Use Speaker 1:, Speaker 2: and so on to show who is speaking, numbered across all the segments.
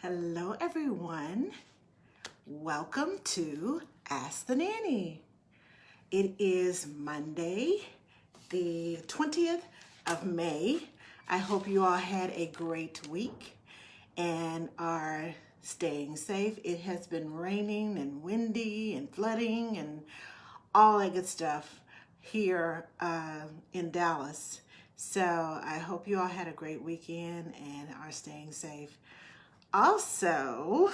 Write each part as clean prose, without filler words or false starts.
Speaker 1: Hello, everyone. Welcome to Ask the Nanny. It is Monday, the 20th of May. I hope you all had a great week and are staying safe. It has been raining and windy and flooding and all that good stuff here in Dallas. So I hope you all had a great weekend and are staying safe. Also,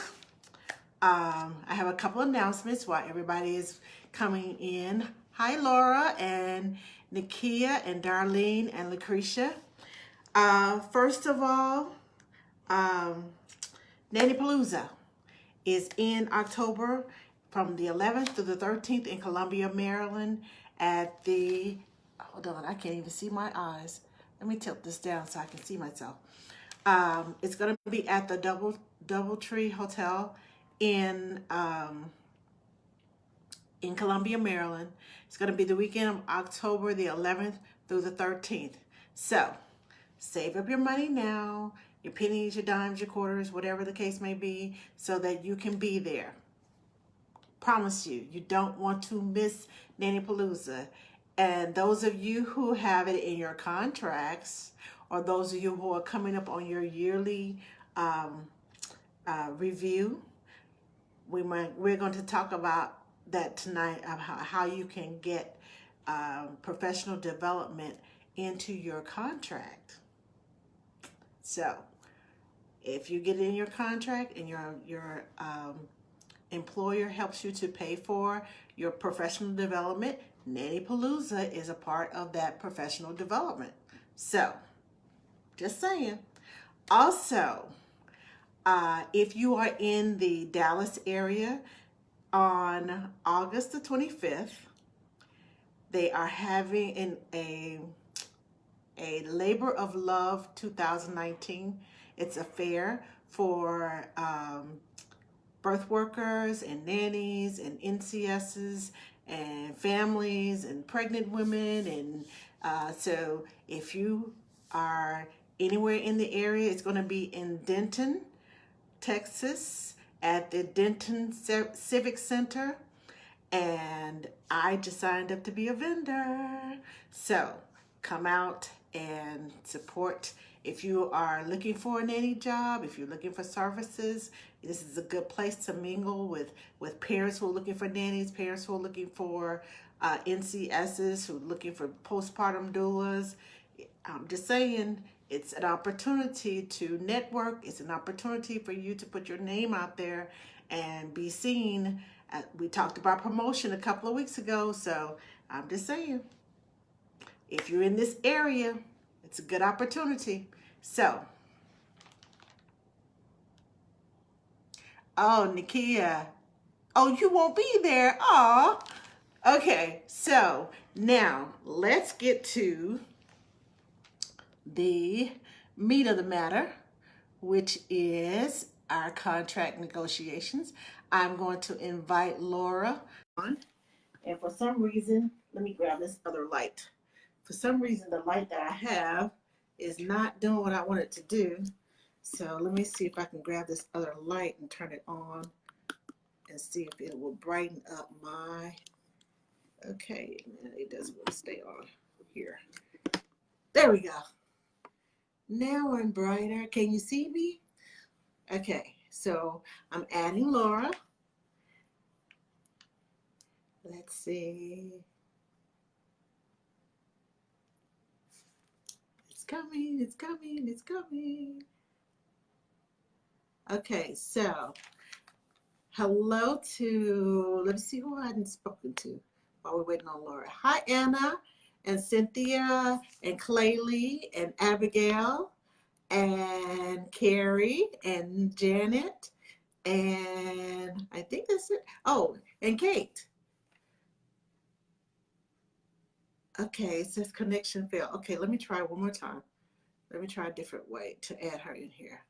Speaker 1: I have a couple announcements while everybody is coming in. Hi, Laura and Nakia and Darlene and Lucretia. First of all, Nanny Palooza is in October from the 11th to the 13th in Columbia, Maryland at the, hold on, I can't even see my eyes. Let me tilt this down so I can see myself. It's going to be at the Doubletree Hotel in Columbia, Maryland. It's going to be the weekend of October the 11th through the 13th. So save up your money now, your pennies, your dimes, your quarters, whatever the case may be, so that you can be there. Promise you, you don't want to miss Nanny Palooza. And those of you who have it in your contracts, or those of you who are coming up on your yearly review, we're going to talk about that tonight, about how you can get professional development into your contract. So if you get it in your contract and your employer helps you to pay for your professional development, Nanny Palooza is a part of that professional development. So just saying. Also, if you are in the Dallas area, on August the 25th, they are having a Labor of Love 2019. It's a fair for birth workers and nannies and NCSs and families and pregnant women. And so if you are anywhere in the area, it's going to be in Denton, Texas, at the Denton Civic Center, and I just signed up to be a vendor. So come out and support. If you are looking for a nanny job, if you're looking for services, this is a good place to mingle with parents who are looking for nannies, parents who are looking for NCSs, who are looking for postpartum doulas. I'm just saying, it's an opportunity to network. It's an opportunity for you to put your name out there and be seen. We talked about promotion a couple of weeks ago, so I'm just saying, if you're in this area, it's a good opportunity. So, oh, Nakia, oh, you won't be there. Aw. Okay, so now let's get to the meat of the matter, which is our contract negotiations. I'm going to invite Laura on, and for some reason, let me grab this other light. For some reason, the light that I have is not doing what I want it to do. So let me see if I can grab this other light and turn it on and see if it will brighten up my, okay, it doesn't want to stay on here. There we go. Now I'm brighter. Can you see me? Okay, so I'm adding Laura. Let's see. It's coming, it's coming, it's coming. Okay, so hello to, let's see who I hadn't spoken to while we're waiting on Laura. Hi, Anna and Cynthia and Claylee and Abigail and Carrie and Janet, and I think that's it. Oh, and Kate. Okay, it says connection failed. Okay, let me try one more time. Let me try a different way to add her in here.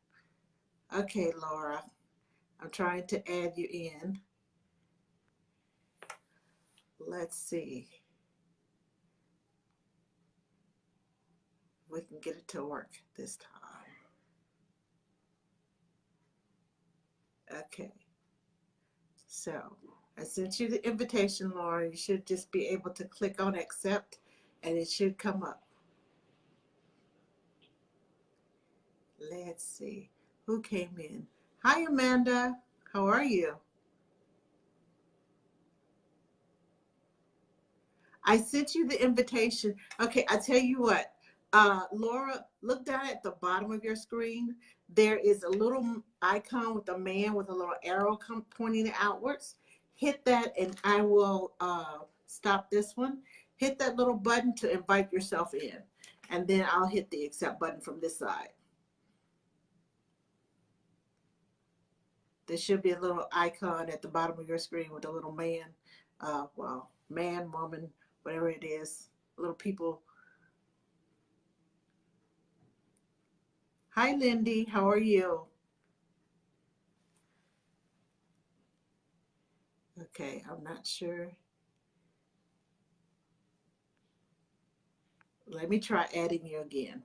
Speaker 1: Okay, Laura, I'm trying to add you in. Let's see if we can get it to work this time. Okay. So I sent you the invitation, Laura. You should just be able to click on accept and it should come up. Let's see who came in. Hi, Amanda. How are you? I sent you the invitation. Okay, I tell you what, Laura, look down at the bottom of your screen. There is a little icon with a man with a little arrow pointing outwards. Hit that and I will stop this one. Hit that little button to invite yourself in. And then I'll hit the accept button from this side. There should be a little icon at the bottom of your screen with a little man, well, man, woman, whatever it is, little people. Hi, Lindy. How are you? Okay, I'm not sure. Let me try adding you again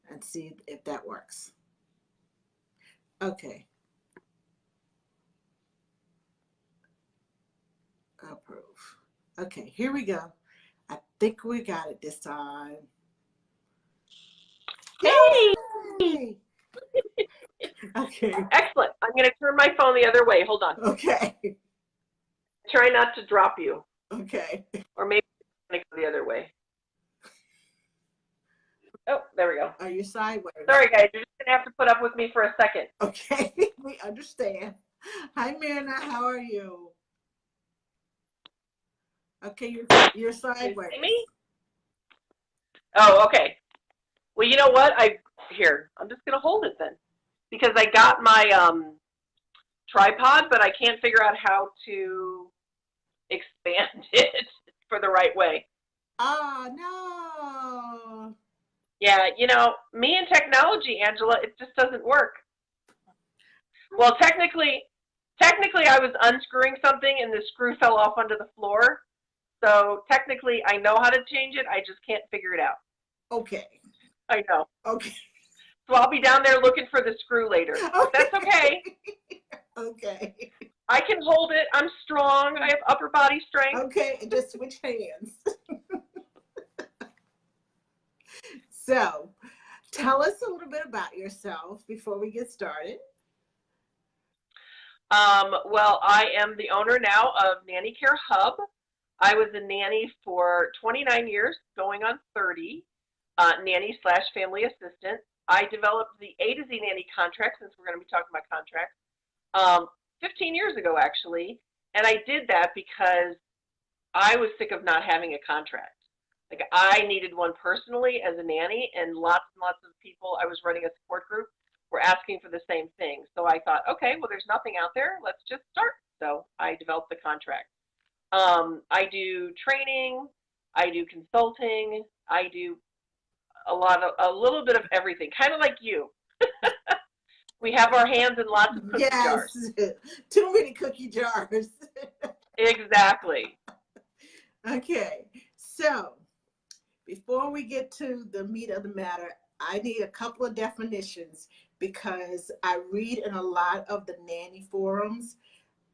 Speaker 1: and see if that works. Okay. Approve. Okay, here we go. I think we got it this time.
Speaker 2: Hey!
Speaker 1: Yay! Okay.
Speaker 2: Excellent. I'm going to turn my phone the other way. Hold on.
Speaker 1: Okay.
Speaker 2: Try not to drop you.
Speaker 1: Okay.
Speaker 2: Or maybe go the other way. Oh, there we go.
Speaker 1: Are you sideways?
Speaker 2: Sorry, guys. You're just going to have to put up with me for a second.
Speaker 1: Okay. We understand. Hi, Mirna. How are you? Okay, you're sideways.
Speaker 2: You see me? Oh, okay. Well, you know what? I'm just going to hold it then. Because I got my tripod, but I can't figure out how to expand it for the right way.
Speaker 1: Oh, no.
Speaker 2: Yeah, me and technology, Angela, it just doesn't work. Well, technically I was unscrewing something and the screw fell off onto the floor. So technically I know how to change it. I just can't figure it out.
Speaker 1: Okay.
Speaker 2: I know.
Speaker 1: Okay.
Speaker 2: So I'll be down there looking for the screw later. Okay. That's okay.
Speaker 1: Okay.
Speaker 2: I can hold it. I'm strong. I have upper body strength.
Speaker 1: Okay, and just switch hands. So, tell us a little bit about yourself before we get started.
Speaker 2: Well, I am the owner now of Nanny Care Hub. I was a nanny for 29 years, going on 30, nanny/family assistant. I developed the A to Z nanny contract, since we're going to be talking about contracts, 15 years ago, actually. And I did that because I was sick of not having a contract. Like, I needed one personally as a nanny, and lots of people, I was running a support group, were asking for the same thing. So I thought, okay, well, there's nothing out there. Let's just start. So I developed the contract. I do training. I do consulting. I do a little bit of everything, kind of like you. We have our hands in lots of cookie jars.
Speaker 1: Yes, too many cookie jars.
Speaker 2: Exactly.
Speaker 1: Okay, so before we get to the meat of the matter, I need a couple of definitions because I read in a lot of the nanny forums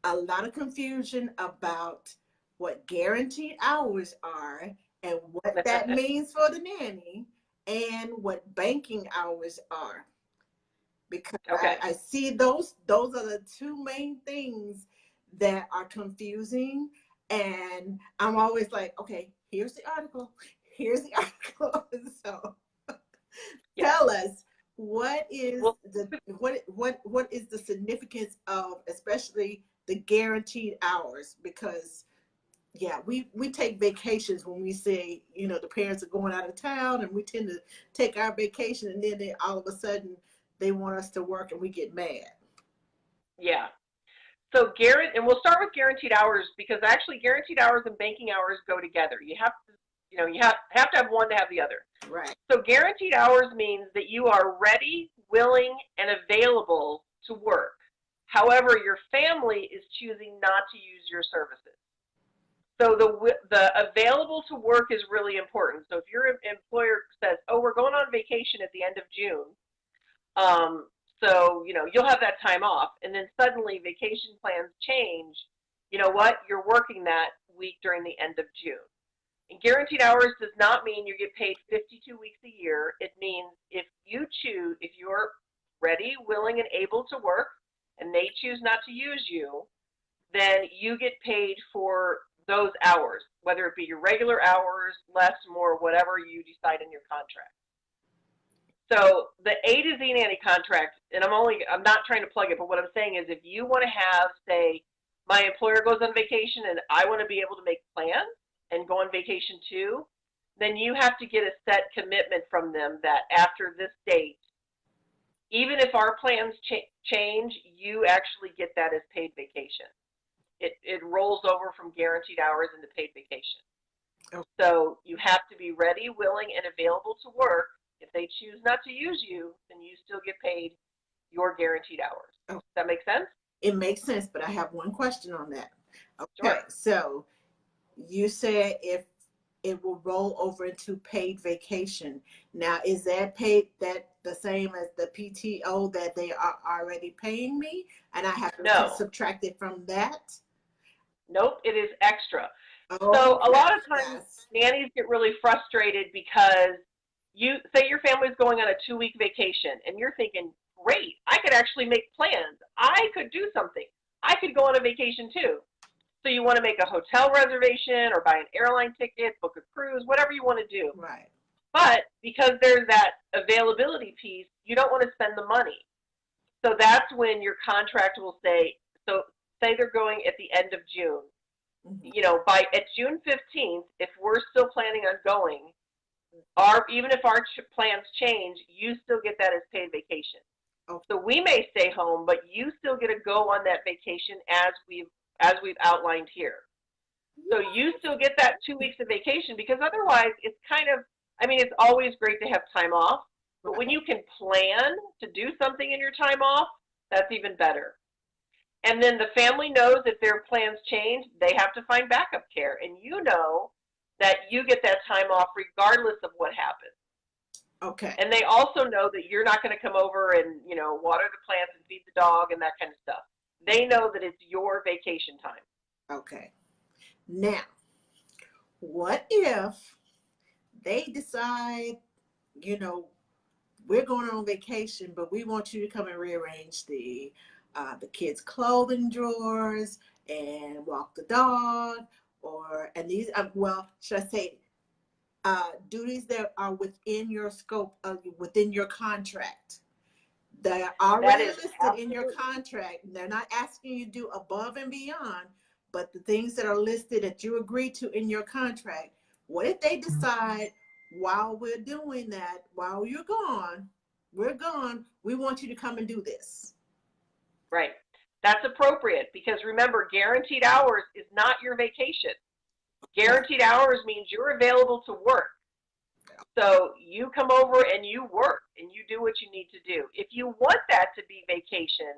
Speaker 1: a lot of confusion about what guaranteed hours are and what that means for the nanny and what banking hours are. Because
Speaker 2: okay.
Speaker 1: I see those are the two main things that are confusing. And I'm always like, okay, here's the article. So tell us, what is what is the significance of especially the guaranteed hours? Because yeah, we take vacations when we say, the parents are going out of town, and we tend to take our vacation, and then they all of a sudden they want us to work and we get mad.
Speaker 2: Yeah. So and we'll start with guaranteed hours, because actually guaranteed hours and banking hours go together. You have to, you have to have one to have the other.
Speaker 1: Right.
Speaker 2: So guaranteed hours means that you are ready, willing, and available to work. However, your family is choosing not to use your services. So the available to work is really important. So if your employer says, oh, we're going on vacation at the end of June, So, you'll have that time off, and then suddenly vacation plans change. You know what? You're working that week during the end of June. And guaranteed hours does not mean you get paid 52 weeks a year. It means if you're ready, willing, and able to work, and they choose not to use you, then you get paid for those hours, whether it be your regular hours, less, more, whatever you decide in your contract. So the A to Z nanny contract, and I'm not trying to plug it, but what I'm saying is if you want to have, say, my employer goes on vacation and I want to be able to make plans and go on vacation too, then you have to get a set commitment from them that after this date, even if our plans change, you actually get that as paid vacation. It rolls over from guaranteed hours into paid vacation.
Speaker 1: Okay.
Speaker 2: So you have to be ready, willing, and available to work. If they choose not to use you, then you still get paid your guaranteed hours.
Speaker 1: Okay.
Speaker 2: Does that make sense?
Speaker 1: It makes sense, but I have one question on that. Okay,
Speaker 2: Sure.
Speaker 1: So you said if it will roll over into paid vacation. Now, is that the same as the PTO that they are already paying me, and I have to subtract it from that?
Speaker 2: Nope, it is extra.
Speaker 1: Oh,
Speaker 2: so a lot of times
Speaker 1: yes.
Speaker 2: Nannies get really frustrated because you say your family's going on a 2-week vacation and you're thinking, great, I could actually make plans. I could do something. I could go on a vacation too. So you want to make a hotel reservation or buy an airline ticket, book a cruise, whatever you want to do.
Speaker 1: Right.
Speaker 2: But because there's that availability piece, you don't want to spend the money. So that's when your contract will say, so say they're going at the end of June. Mm-hmm. At June 15th, if we're still planning on going, even if our plans change, you still get that as paid vacation. Okay. So we may stay home, but you still get to go on that vacation as we've outlined here. So you still get that 2 weeks of vacation, because otherwise it's it's always great to have time off, but when you can plan to do something in your time off, that's even better. And then the family knows if their plans change, they have to find backup care, and you know that you get that time off regardless of what happens.
Speaker 1: Okay.
Speaker 2: And they also know that you're not going to come over and, water the plants and feed the dog and that kind of stuff. They know that it's your vacation time.
Speaker 1: Okay. Now, what if they decide, we're going on vacation, but we want you to come and rearrange the kids' clothing drawers and walk the dog, should I say, duties that are within your scope, within your contract. They are already listed in your contract. They're not asking you to do above and beyond, but the things that are listed that you agree to in your contract. What if they decide while we're doing that, while you're gone, we want you to come and do this?
Speaker 2: Right. That's appropriate, because remember, guaranteed hours is not your vacation. Guaranteed hours means you're available to work. So you come over and you work and you do what you need to do. If you want that to be vacation,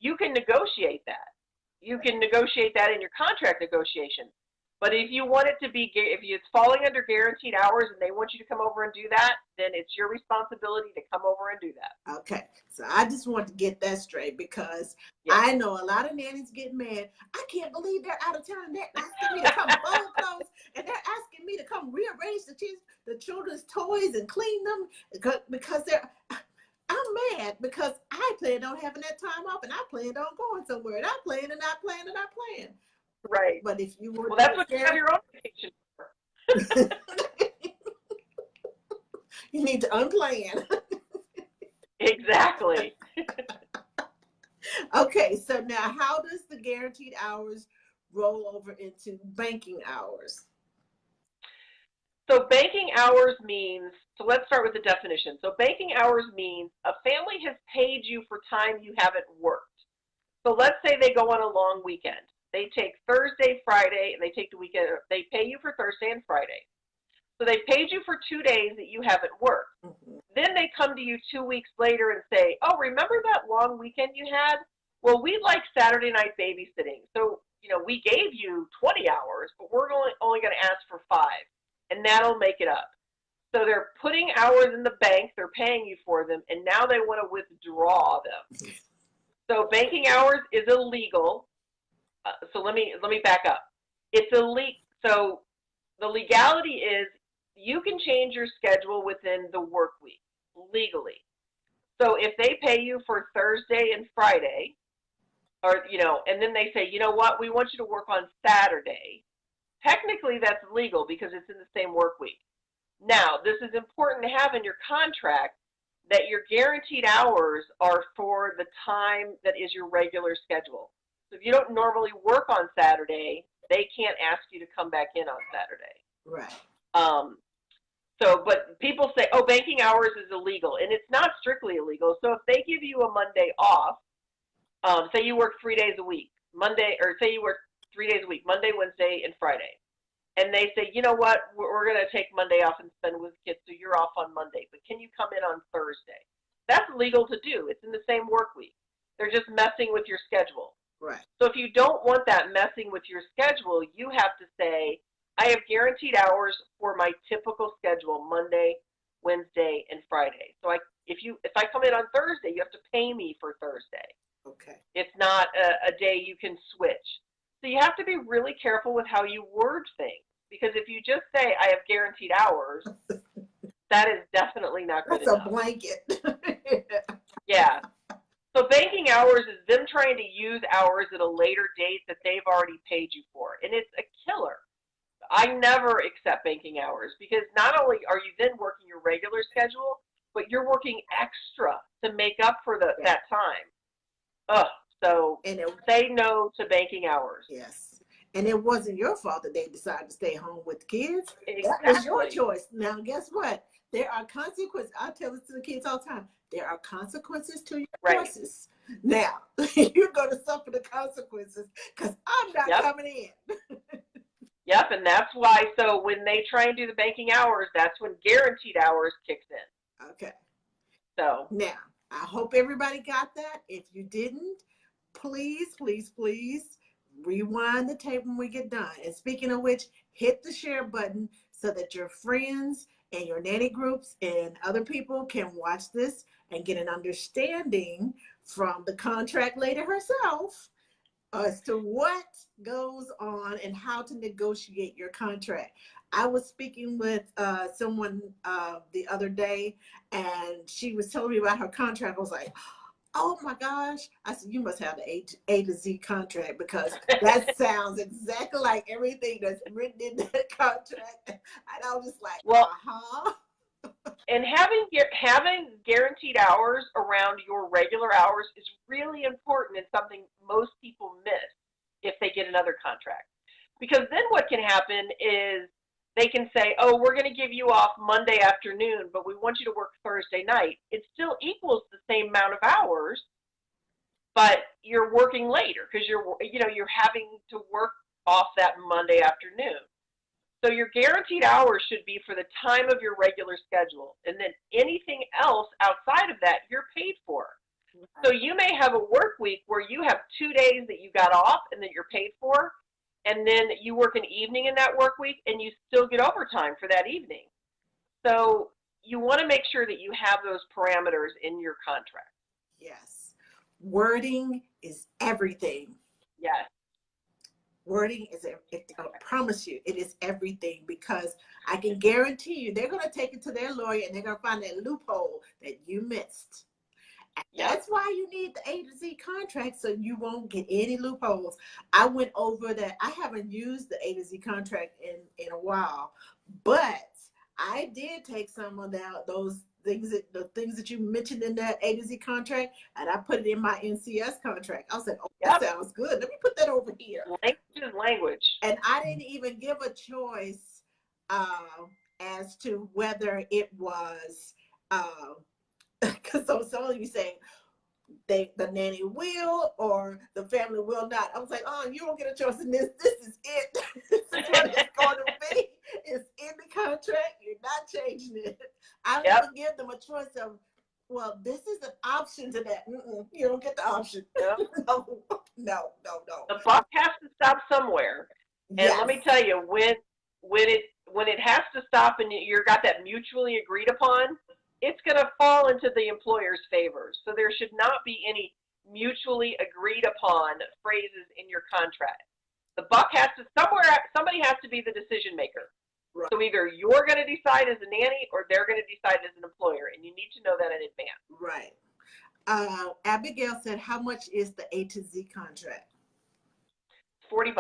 Speaker 2: you can negotiate that. You can negotiate that in your contract negotiation. But if you want it to be, if it's falling under guaranteed hours and they want you to come over and do that, then it's your responsibility to come over and do that.
Speaker 1: Okay. So I just want to get that straight, because I know a lot of nannies get mad. I can't believe they're out of town. They're asking me to come fold clothes, and they're asking me to come rearrange the children's toys and clean them, because I'm mad because I planned on having that time off, and I planned on going somewhere, and I planned and I planned and I planned.
Speaker 2: Right.
Speaker 1: But if you were,
Speaker 2: that's what you have your own vacation for.
Speaker 1: You need to unplan.
Speaker 2: Exactly.
Speaker 1: Okay, so now how does the guaranteed hours roll over into banking hours?
Speaker 2: So banking hours means, so let's start with the definition. So banking hours means a family has paid you for time you haven't worked. So let's say they go on a long weekend. They take Thursday, Friday, and they take the weekend. They pay you for Thursday and Friday. So they paid you for 2 days that you haven't worked. Mm-hmm. Then they come to you 2 weeks later and say, oh, remember that long weekend you had? Well, we like Saturday night babysitting. So, we gave you 20 hours, but we're only going to ask for 5, and that'll make it up. So they're putting hours in the bank, they're paying you for them, and now they want to withdraw them. So banking hours is illegal. So let me back up. It's illegal. So the legality is you can change your schedule within the work week legally. So if they pay you for Thursday and Friday, or and then they say, you know what, we want you to work on Saturday. Technically, that's legal because it's in the same work week. Now, this is important to have in your contract that your guaranteed hours are for the time that is your regular schedule. So if you don't normally work on Saturday, they can't ask you to come back in on Saturday.
Speaker 1: Right.
Speaker 2: But people say, oh, banking hours is illegal, and it's not strictly illegal. So if they give you a Monday off, say you work 3 days a week, say you work 3 days a week, Monday, Wednesday, and Friday, and they say, you know what, we're going to take Monday off and spend with kids, so you're off on Monday, but can you come in on Thursday? That's legal to do. It's in the same work week. They're just messing with your schedule.
Speaker 1: Right.
Speaker 2: So if you don't want that messing with your schedule, you have to say, I have guaranteed hours for my typical schedule, Monday, Wednesday, and Friday. So if I come in on Thursday, you have to pay me for Thursday.
Speaker 1: Okay.
Speaker 2: It's not a day you can switch. So you have to be really careful with how you word things, because if you just say, I have guaranteed hours, that is definitely not good enough.
Speaker 1: That's a blanket.
Speaker 2: Yeah. So banking hours is them trying to use hours at a later date that they've already paid you for, and it's a killer. I never accept banking hours because not only are you then working your regular schedule, but you're working extra to make up for that time. So say no to banking hours.
Speaker 1: Yes. And it wasn't your fault that they decided to stay home with the kids.
Speaker 2: Exactly.
Speaker 1: That was your choice. Now, guess what? There are consequences. I tell this to the kids all the time. There are consequences to your choices. Now, you're going to suffer the consequences because I'm not coming in.
Speaker 2: Yep, and that's why, so when they try and do the banking hours, that's when guaranteed hours kicks in.
Speaker 1: Okay.
Speaker 2: So.
Speaker 1: Now, I hope everybody got that. If you didn't, please, please, please rewind the tape when we get done. And speaking of which, hit the share button so that your friends and your nanny groups and other people can watch this and get an understanding from the contract lady herself as to what goes on and how to negotiate your contract. I was speaking with someone the other day, and she was telling me about her contract. I was like, oh my gosh. I said, you must have the A to Z contract because that sounds exactly like everything that's written in that contract. And I was just like,
Speaker 2: And having guaranteed hours around your regular hours is really important and something most people miss if they get another contract. Because then what can happen is they can say, oh, we're going to give you off Monday afternoon, but we want you to work Thursday night. It still equals the same amount of hours, but you're working later because you're having to work off that Monday afternoon. So your guaranteed hours should be for the time of your regular schedule, and then anything else outside of that you're paid for. So you may have a work week where you have 2 days that you got off and that you're paid for, and then you work an evening in that work week and you still get overtime for that evening. So you want to make sure that you have those parameters in your contract.
Speaker 1: Yes. Wording is everything.
Speaker 2: Yes.
Speaker 1: Wording is, I promise you, it is everything, because I can guarantee you they're going to take it to their lawyer and they're going to find that loophole that you missed. That's why you need the A to Z contract, so you won't get any loopholes. I went over that. I haven't used the A to Z contract in a while, but I did take some of those things, the things that you mentioned in that A to Z contract, and I put it in my NCS contract. I was like, oh, that sounds good. Let me put that over here.
Speaker 2: Language is language.
Speaker 1: And I didn't even give a choice as to whether it was, because some of you say the nanny will or the family will not. I was like, oh, you don't get a choice in this. This is it. This is what it's going to be. It's in the contract. You're not changing it. I don't even give them a choice of, well, this is an option to that. You don't get the option. No. The
Speaker 2: buck has to stop somewhere. And let me tell you, when when it has to stop and you've got that mutually agreed upon, it's going to fall into the employer's favor. So there should not be any mutually agreed upon phrases in your contract. The buck has to somebody has to be the decision maker.
Speaker 1: Right.
Speaker 2: So either you're going to decide as a nanny or they're going to decide as an employer, and you need to know that in advance.
Speaker 1: Right. Abigail said, how much is the A to Z contract?
Speaker 2: $40.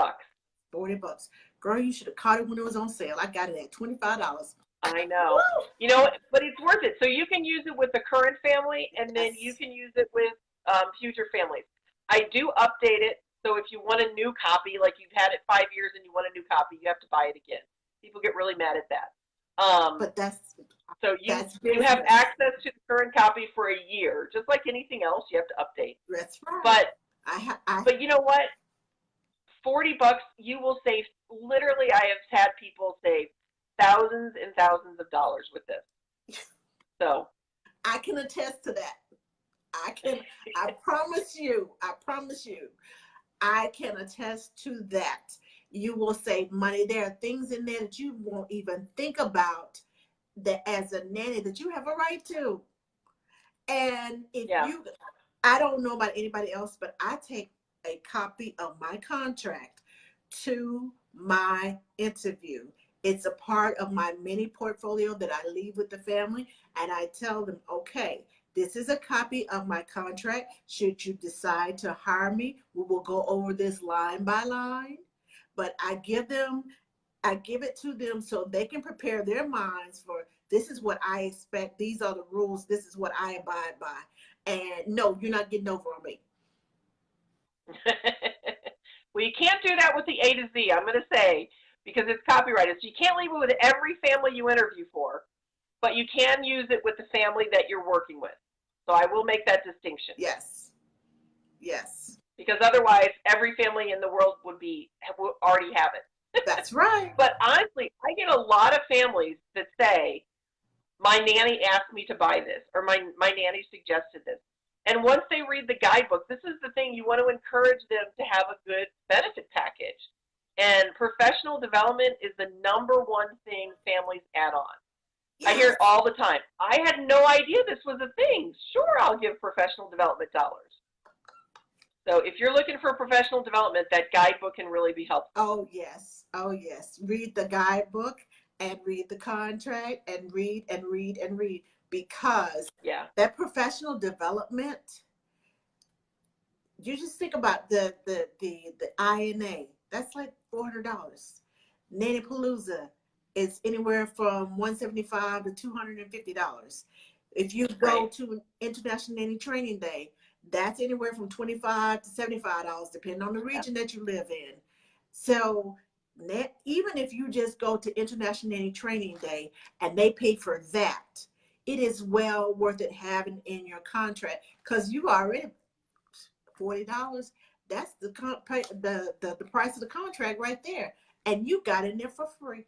Speaker 1: $40. Girl, you should have caught it when it was on sale. I got it at $25.
Speaker 2: I know.
Speaker 1: Woo!
Speaker 2: You know, but it's worth it. So you can use it with the current family, and then
Speaker 1: Yes.
Speaker 2: you can use it with future families. I do update it. So if you want a new copy, like you've had it 5 years and you want a new copy, you have to buy it again. People get really mad at that.
Speaker 1: But that's
Speaker 2: you
Speaker 1: business.
Speaker 2: have access to the current copy for a year, just like anything else. You have to update.
Speaker 1: That's right.
Speaker 2: But but you know what? $40, you will save. Literally, I have had people save thousands and thousands of dollars with this. So
Speaker 1: I can attest to that. I promise you, I can attest to that. You will save money. There are things in there that you won't even think about that as a nanny that you have a right to. And if I don't know about anybody else, but I take a copy of my contract to my interview. It's a part of my mini portfolio that I leave with the family, and I tell them, okay, this is a copy of my contract. Should you decide to hire me, we will go over this line by line. But I give it to them so they can prepare their minds for, this is what I expect. These are the rules. This is what I abide by. And no, you're not getting over on me.
Speaker 2: Well, you can't do that with the A to Z, I'm going to say, because it's copyrighted. So you can't leave it with every family you interview for, but you can use it with the family that you're working with. So I will make that distinction.
Speaker 1: Yes. Yes.
Speaker 2: Because otherwise, every family in the world would already have it.
Speaker 1: That's right.
Speaker 2: But honestly, I get a lot of families that say, my nanny asked me to buy this, or my nanny suggested this. And once they read the guidebook, this is the thing, you want to encourage them to have a good benefit package. And professional development is the #1 thing families add on. Yes. I hear it all the time. I had no idea this was a thing. Sure, I'll give professional development dollars. So if you're looking for professional development, that guidebook can really be helpful.
Speaker 1: Oh, yes. Oh, yes. Read the guidebook and read the contract and read and read and read, because that professional development, you just think about the INA. That's like $400. Nanny Palooza is anywhere from $175 to $250. If you go to an International Nanny Training Day, that's anywhere from $25 to $75, depending on the region that you live in. So even if you just go to International Nanny Training Day and they pay for that, it is well worth it having in your contract, because you already $40. That's the price of the contract right there, and you got in there for free.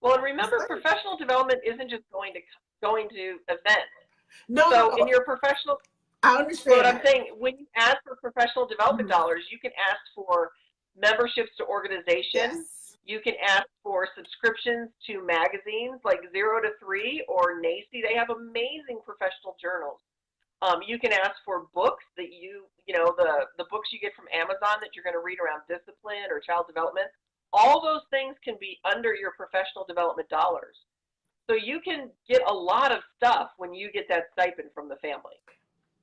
Speaker 2: Well, and remember, professional development isn't just going to events.
Speaker 1: No.
Speaker 2: So in your professional,
Speaker 1: I understand.
Speaker 2: But I'm saying, when you ask for professional development dollars, you can ask for memberships to organizations.
Speaker 1: Yes.
Speaker 2: You can ask for subscriptions to magazines like 0 to 3 or NACY. They have amazing professional journals. You can ask for books that the books you get from Amazon that you're going to read around discipline or child development. All those things can be under your professional development dollars. So you can get a lot of stuff when you get that stipend from the family.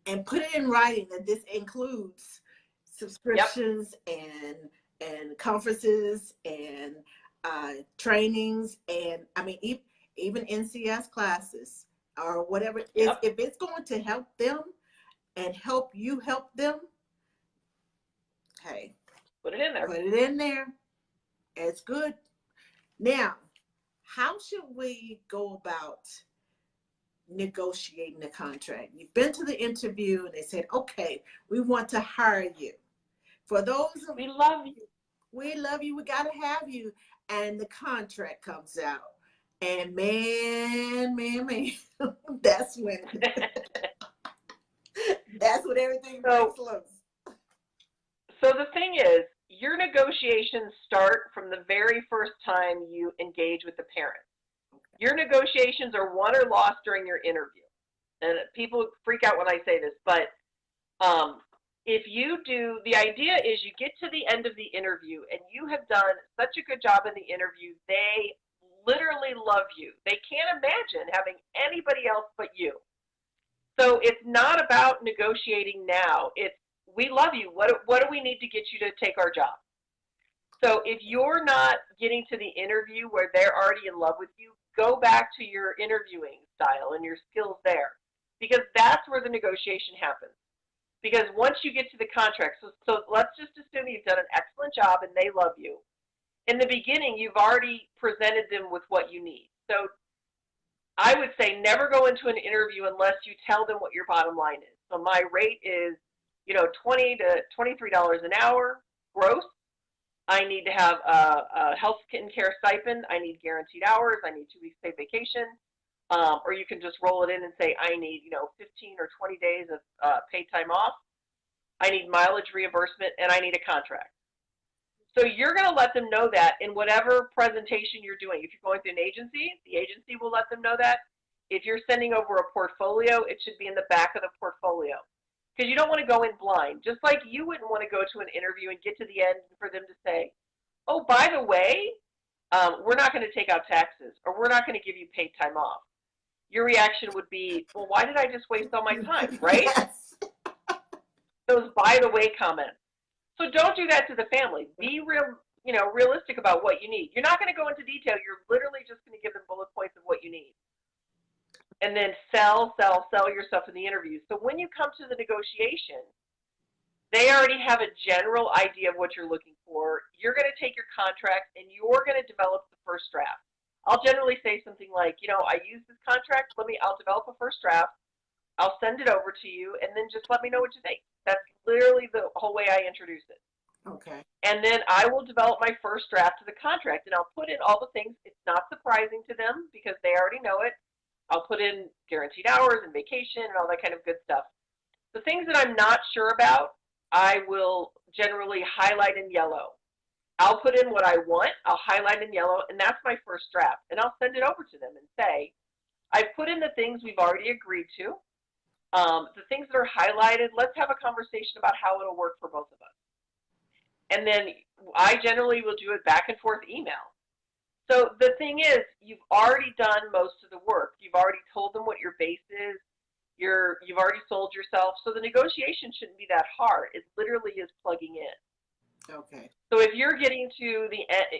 Speaker 1: And put it in writing that this includes subscriptions and conferences and trainings, and I mean even NCS classes or whatever. If it's going to help them and help you help them, hey,
Speaker 2: put it in there.
Speaker 1: Put it in there. It's good. Now, how should we go about negotiating the contract? You've been to the interview and they said, okay, we want to hire you. For those of
Speaker 2: we love you,
Speaker 1: we got to have you, and the contract comes out, and man, that's when everything breaks loose.
Speaker 2: So the thing is, your negotiations start from the very first time you engage with the parent. Your negotiations are won or lost during your interview. And people freak out when I say this, but if you do, the idea is you get to the end of the interview and you have done such a good job in the interview, they literally love you. They can't imagine having anybody else but you. So it's not about negotiating now. It's, we love you. What do we need to get you to take our job? So if you're not getting to the interview where they're already in love with you, go back to your interviewing style and your skills there, because that's where the negotiation happens. Because once you get to the contract, so let's just assume you've done an excellent job and they love you. In the beginning, you've already presented them with what you need. So I would say never go into an interview unless you tell them what your bottom line is. So my rate is, $20 to $23 an hour gross. I need to have a health and care stipend. I need guaranteed hours. I need 2 weeks paid vacation. Or you can just roll it in and say, I need, 15 or 20 days of paid time off. I need mileage reimbursement, and I need a contract. So you're going to let them know that in whatever presentation you're doing. If you're going through an agency, the agency will let them know that. If you're sending over a portfolio, it should be in the back of the portfolio. Because you don't want to go in blind. Just like you wouldn't want to go to an interview and get to the end for them to say, oh, by the way, we're not going to take out taxes, or we're not going to give you paid time off. Your reaction would be, well, why did I just waste all my time, right?
Speaker 1: Yes.
Speaker 2: Those by the way comments. So don't do that to the family. Be realistic about what you need. You're not going to go into detail. You're literally just going to give them bullet points of what you need. And then sell yourself in the interview. So when you come to the negotiation, they already have a general idea of what you're looking for. You're going to take your contract and you're going to develop the first draft. I'll generally say something like, I use this contract. I'll develop a first draft. I'll send it over to you, and then just let me know what you think. That's literally the whole way I introduce it.
Speaker 1: Okay.
Speaker 2: And then I will develop my first draft of the contract, and I'll put in all the things. It's not surprising to them because they already know it. I'll put in guaranteed hours and vacation and all that kind of good stuff. The things that I'm not sure about, I will generally highlight in yellow. I'll put in what I want, I'll highlight in yellow, and that's my first draft. And I'll send it over to them and say, I've put in the things we've already agreed to. The things that are highlighted, let's have a conversation about how it'll work for both of us. And then I generally will do a back and forth email. So the thing is, you've already done most of the work. You've already told them what your base is. You've already sold yourself. So the negotiation shouldn't be that hard. It literally is plugging in.
Speaker 1: Okay.
Speaker 2: So if you're getting to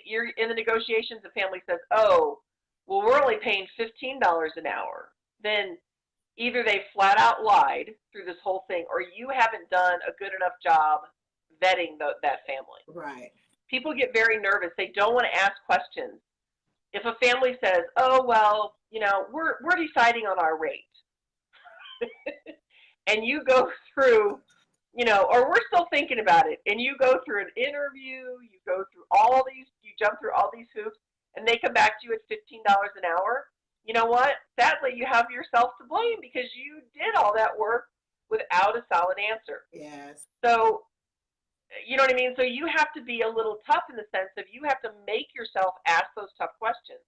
Speaker 2: you're in the negotiations, the family says, oh, well, we're only paying $15 an hour, then either they flat out lied through this whole thing, or you haven't done a good enough job vetting that family.
Speaker 1: Right.
Speaker 2: People get very nervous. They don't want to ask questions. If a family says, oh, well, we're deciding on our rate, and you go through, or we're still thinking about it, and you go through an interview, you jump through all these hoops, and they come back to you at $15 an hour, you know what? Sadly, you have yourself to blame because you did all that work without a solid answer.
Speaker 1: Yes.
Speaker 2: So, you know what I mean? So you have to be a little tough in the sense of you have to make yourself ask those tough questions.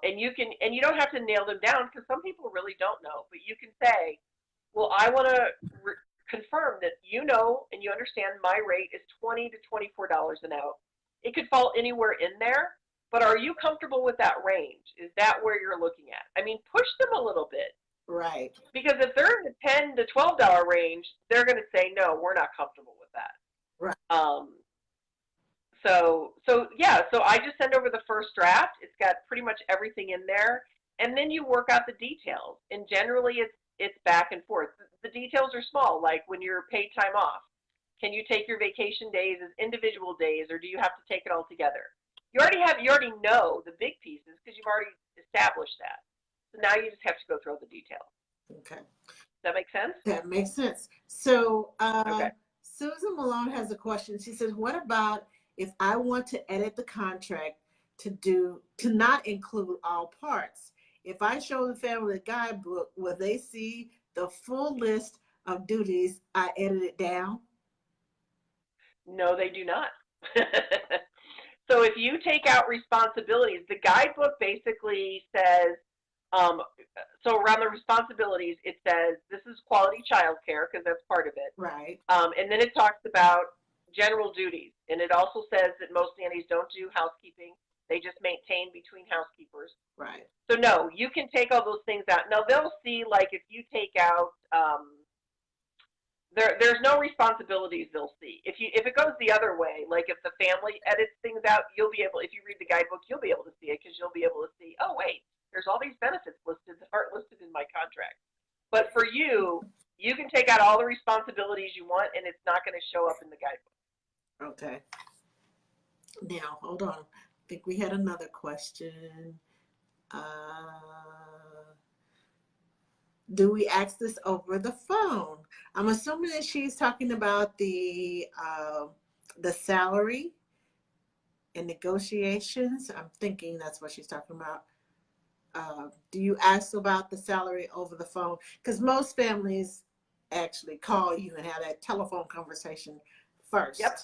Speaker 2: And you don't have to nail them down because some people really don't know, but you can say, well, I want to confirm that and you understand my rate is $20 to $24 an hour. It could fall anywhere in there, but are you comfortable with that range? Is that where you're looking at? I mean, push them a little bit.
Speaker 1: Right.
Speaker 2: Because if they're in the $10 to $12 range, they're going to say, no, we're not comfortable with that.
Speaker 1: Right.
Speaker 2: So I just send over the first draft. It's got pretty much everything in there, and then you work out the details. And generally, it's back and forth. The details are small, like when you're paid time off. Can you take your vacation days as individual days, or do you have to take it all together? You already know the big pieces because you've already established that. So now you just have to go through all the details.
Speaker 1: Okay.
Speaker 2: Does that make sense?
Speaker 1: That makes sense. So
Speaker 2: Okay.
Speaker 1: Susan Malone has a question. She says, what about if I want to edit the contract to not include all parts? If I show the family the guidebook, will they see the full list of duties I edited down?
Speaker 2: No, they do not. So if you take out responsibilities, the guidebook basically says, um, so around the responsibilities, it says this is quality child care because that's part of it.
Speaker 1: Right.
Speaker 2: And then it talks about general duties. And it also says that most nannies don't do housekeeping. They just maintain between housekeepers.
Speaker 1: Right.
Speaker 2: So no, you can take all those things out. Now they'll see, like, if you take out there's no responsibilities they'll see. If it goes the other way, like if the family edits things out, you'll be able, if you read the guidebook, you'll be able to see it because you'll be able to see, oh wait, there's all these benefits listed that aren't listed in my contract. But for you, you can take out all the responsibilities you want, and it's not going to show up in the guidebook.
Speaker 1: Okay. Now, hold on. I think we had another question. Do we ask this over the phone? I'm assuming that she's talking about the salary and negotiations. I'm thinking that's what she's talking about. Do you ask about the salary over the phone? Because most families actually call you and have that telephone conversation first.
Speaker 2: Yep.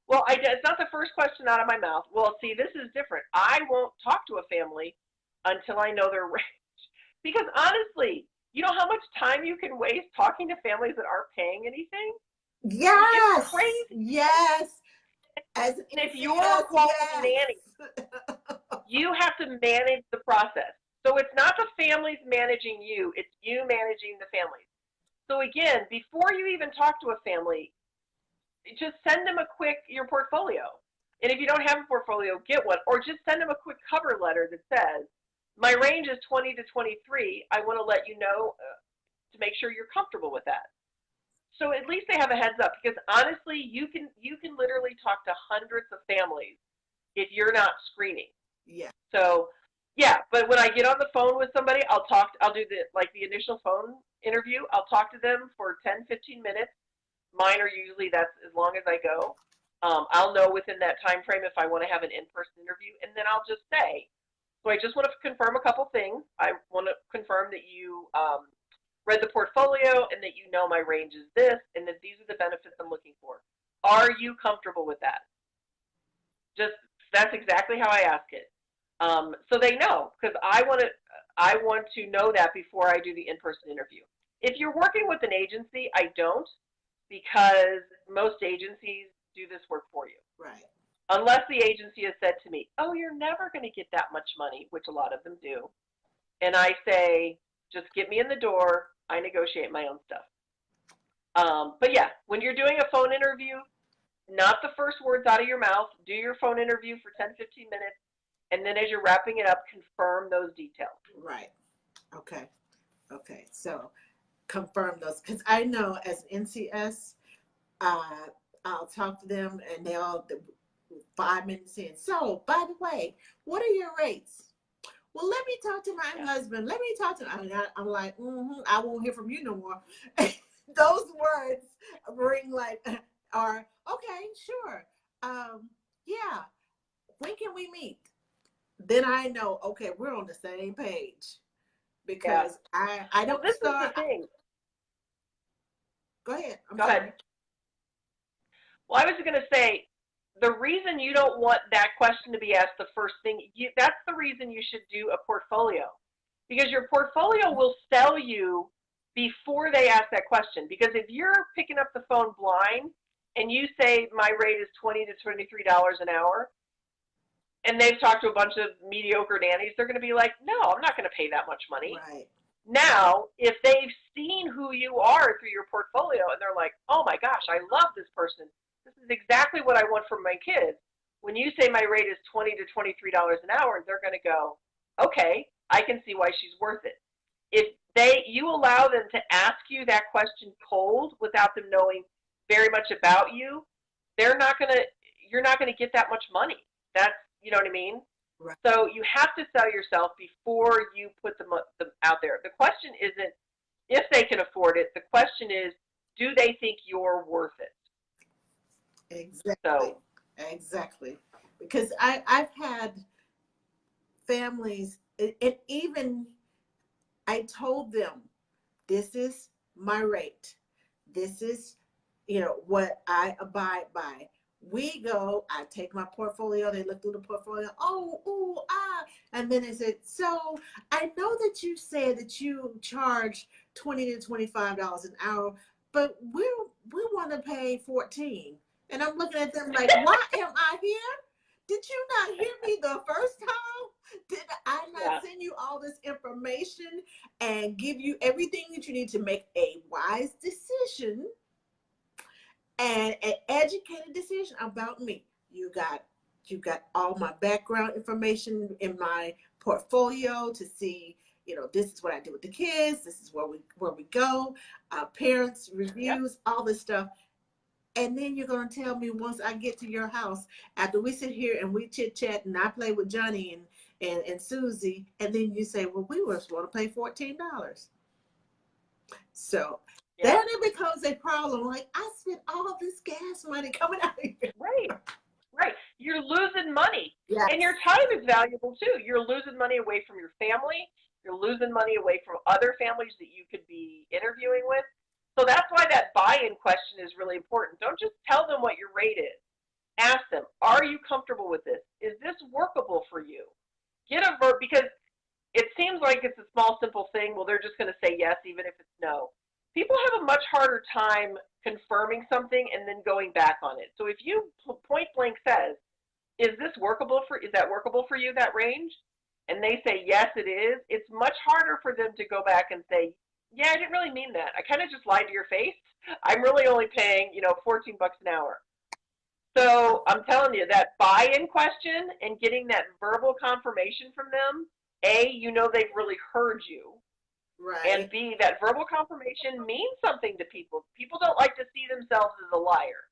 Speaker 2: Well, it's not the first question out of my mouth. Well, see, this is different. I won't talk to a family until I know their range. Because honestly, you know how much time you can waste talking to families that aren't paying anything?
Speaker 1: Yes.
Speaker 2: It's crazy.
Speaker 1: Yes.
Speaker 2: And if you're a quality nanny, you have to manage the process. So it's not the families managing you, it's you managing the families. So again, before you even talk to a family, just send them your portfolio. And if you don't have a portfolio, get one. Or just send them a quick cover letter that says, my range is 20 to 23. I want to let you know to make sure you're comfortable with that. So at least they have a heads up, because honestly, you can literally talk to hundreds of families if you're not screening.
Speaker 1: Yeah.
Speaker 2: So yeah, but when I get on the phone with somebody, I'll do the initial phone interview. I'll talk to them for 10, 15 minutes. Mine are usually, that's as long as I go. I'll know within that time frame if I want to have an in-person interview, and then I'll just say, so I just want to confirm a couple things. I want to confirm that you read the portfolio and that you know my range is this and that these are the benefits I'm looking for. Are you comfortable with that? That's exactly how I ask it. So they know, because I want to know that before I do the in-person interview. If you're working with an agency, I don't, because most agencies do this work for you.
Speaker 1: Right.
Speaker 2: Unless the agency has said to me, oh, you're never going to get that much money, which a lot of them do. And I say, just get me in the door. I negotiate my own stuff. But yeah, when you're doing a phone interview, not the first words out of your mouth. Do your phone interview for 10, 15 minutes. And then as you're wrapping it up, confirm those details.
Speaker 1: Right. Okay. Okay. So confirm those. Because I know as NCS, I'll talk to them and they'll 5 minutes in. So, by the way, what are your rates? Well, let me talk to my husband. Let me talk to him. I'm like, I won't hear from you no more. Those words bring are, okay, sure. Yeah. When can we meet? Then I know, okay, we're on the same page. Because I don't
Speaker 2: this
Speaker 1: start.
Speaker 2: Is the thing.
Speaker 1: Go ahead.
Speaker 2: Go ahead. Well, I was going to say, the reason you don't want that question to be asked the first thing, that's the reason you should do a portfolio. Because your portfolio will sell you before they ask that question. Because if you're picking up the phone blind and you say my rate is $20 to $23 an hour, and they've talked to a bunch of mediocre nannies, they're going to be like, no, I'm not going to pay that much money.
Speaker 1: Right.
Speaker 2: Now, if they've seen who you are through your portfolio and they're like, oh my gosh, I love this person. This is exactly what I want for my kids. When you say my rate is $20 to $23 an hour, they're going to go, okay, I can see why she's worth it. If you allow them to ask you that question cold without them knowing very much about you, you're not going to get that much money. That's, you know what I mean?
Speaker 1: Right.
Speaker 2: So you have to sell yourself before you put them out there. The question isn't if they can afford it. The question is, do they think you're worth it?
Speaker 1: Exactly. Exactly. Because I've had families, and even I told them, this is my rate. This is, what I abide by. We go, I take my portfolio, they look through the portfolio, oh, ooh, ah, and then they said, so I know that you said that you charge $20 to $25 an hour, but we want to pay 14. And I'm looking at them like, why am I here? Did you not hear me the first time? Did I not send you all this information and give you everything that you need to make a wise decision and an educated decision about me? You got all my background information in my portfolio to see, this is what I do with the kids, this is where we go, parents reviews, all this stuff. And then you're going to tell me once I get to your house, after we sit here and we chit chat and I play with Johnny and Susie, and then you say, well, we were supposed to pay $14. So then it becomes a problem. Like, I spent all this gas money coming out of here.
Speaker 2: Right. You're losing money.
Speaker 1: Yes.
Speaker 2: And your time is valuable too. You're losing money away from your family. You're losing money away from other families that you could be interviewing with. So that's why that buy-in question is really important. Don't just tell them what your rate is. Ask them, are you comfortable with this? Is this workable for you? Get a verb, because it seems like it's a small, simple thing. Well, they're just going to say yes, even if it's no. People have a much harder time confirming something and then going back on it. So if you point blank says, is that workable for you, that range? And they say, yes, it is. It's much harder for them to go back and say, yeah, I didn't really mean that. I kind of just lied to your face. I'm really only paying, $14 an hour. So I'm telling you, that buy-in question and getting that verbal confirmation from them, A, they've really heard you.
Speaker 1: Right.
Speaker 2: And B, that verbal confirmation means something to people. People don't like to see themselves as a liar.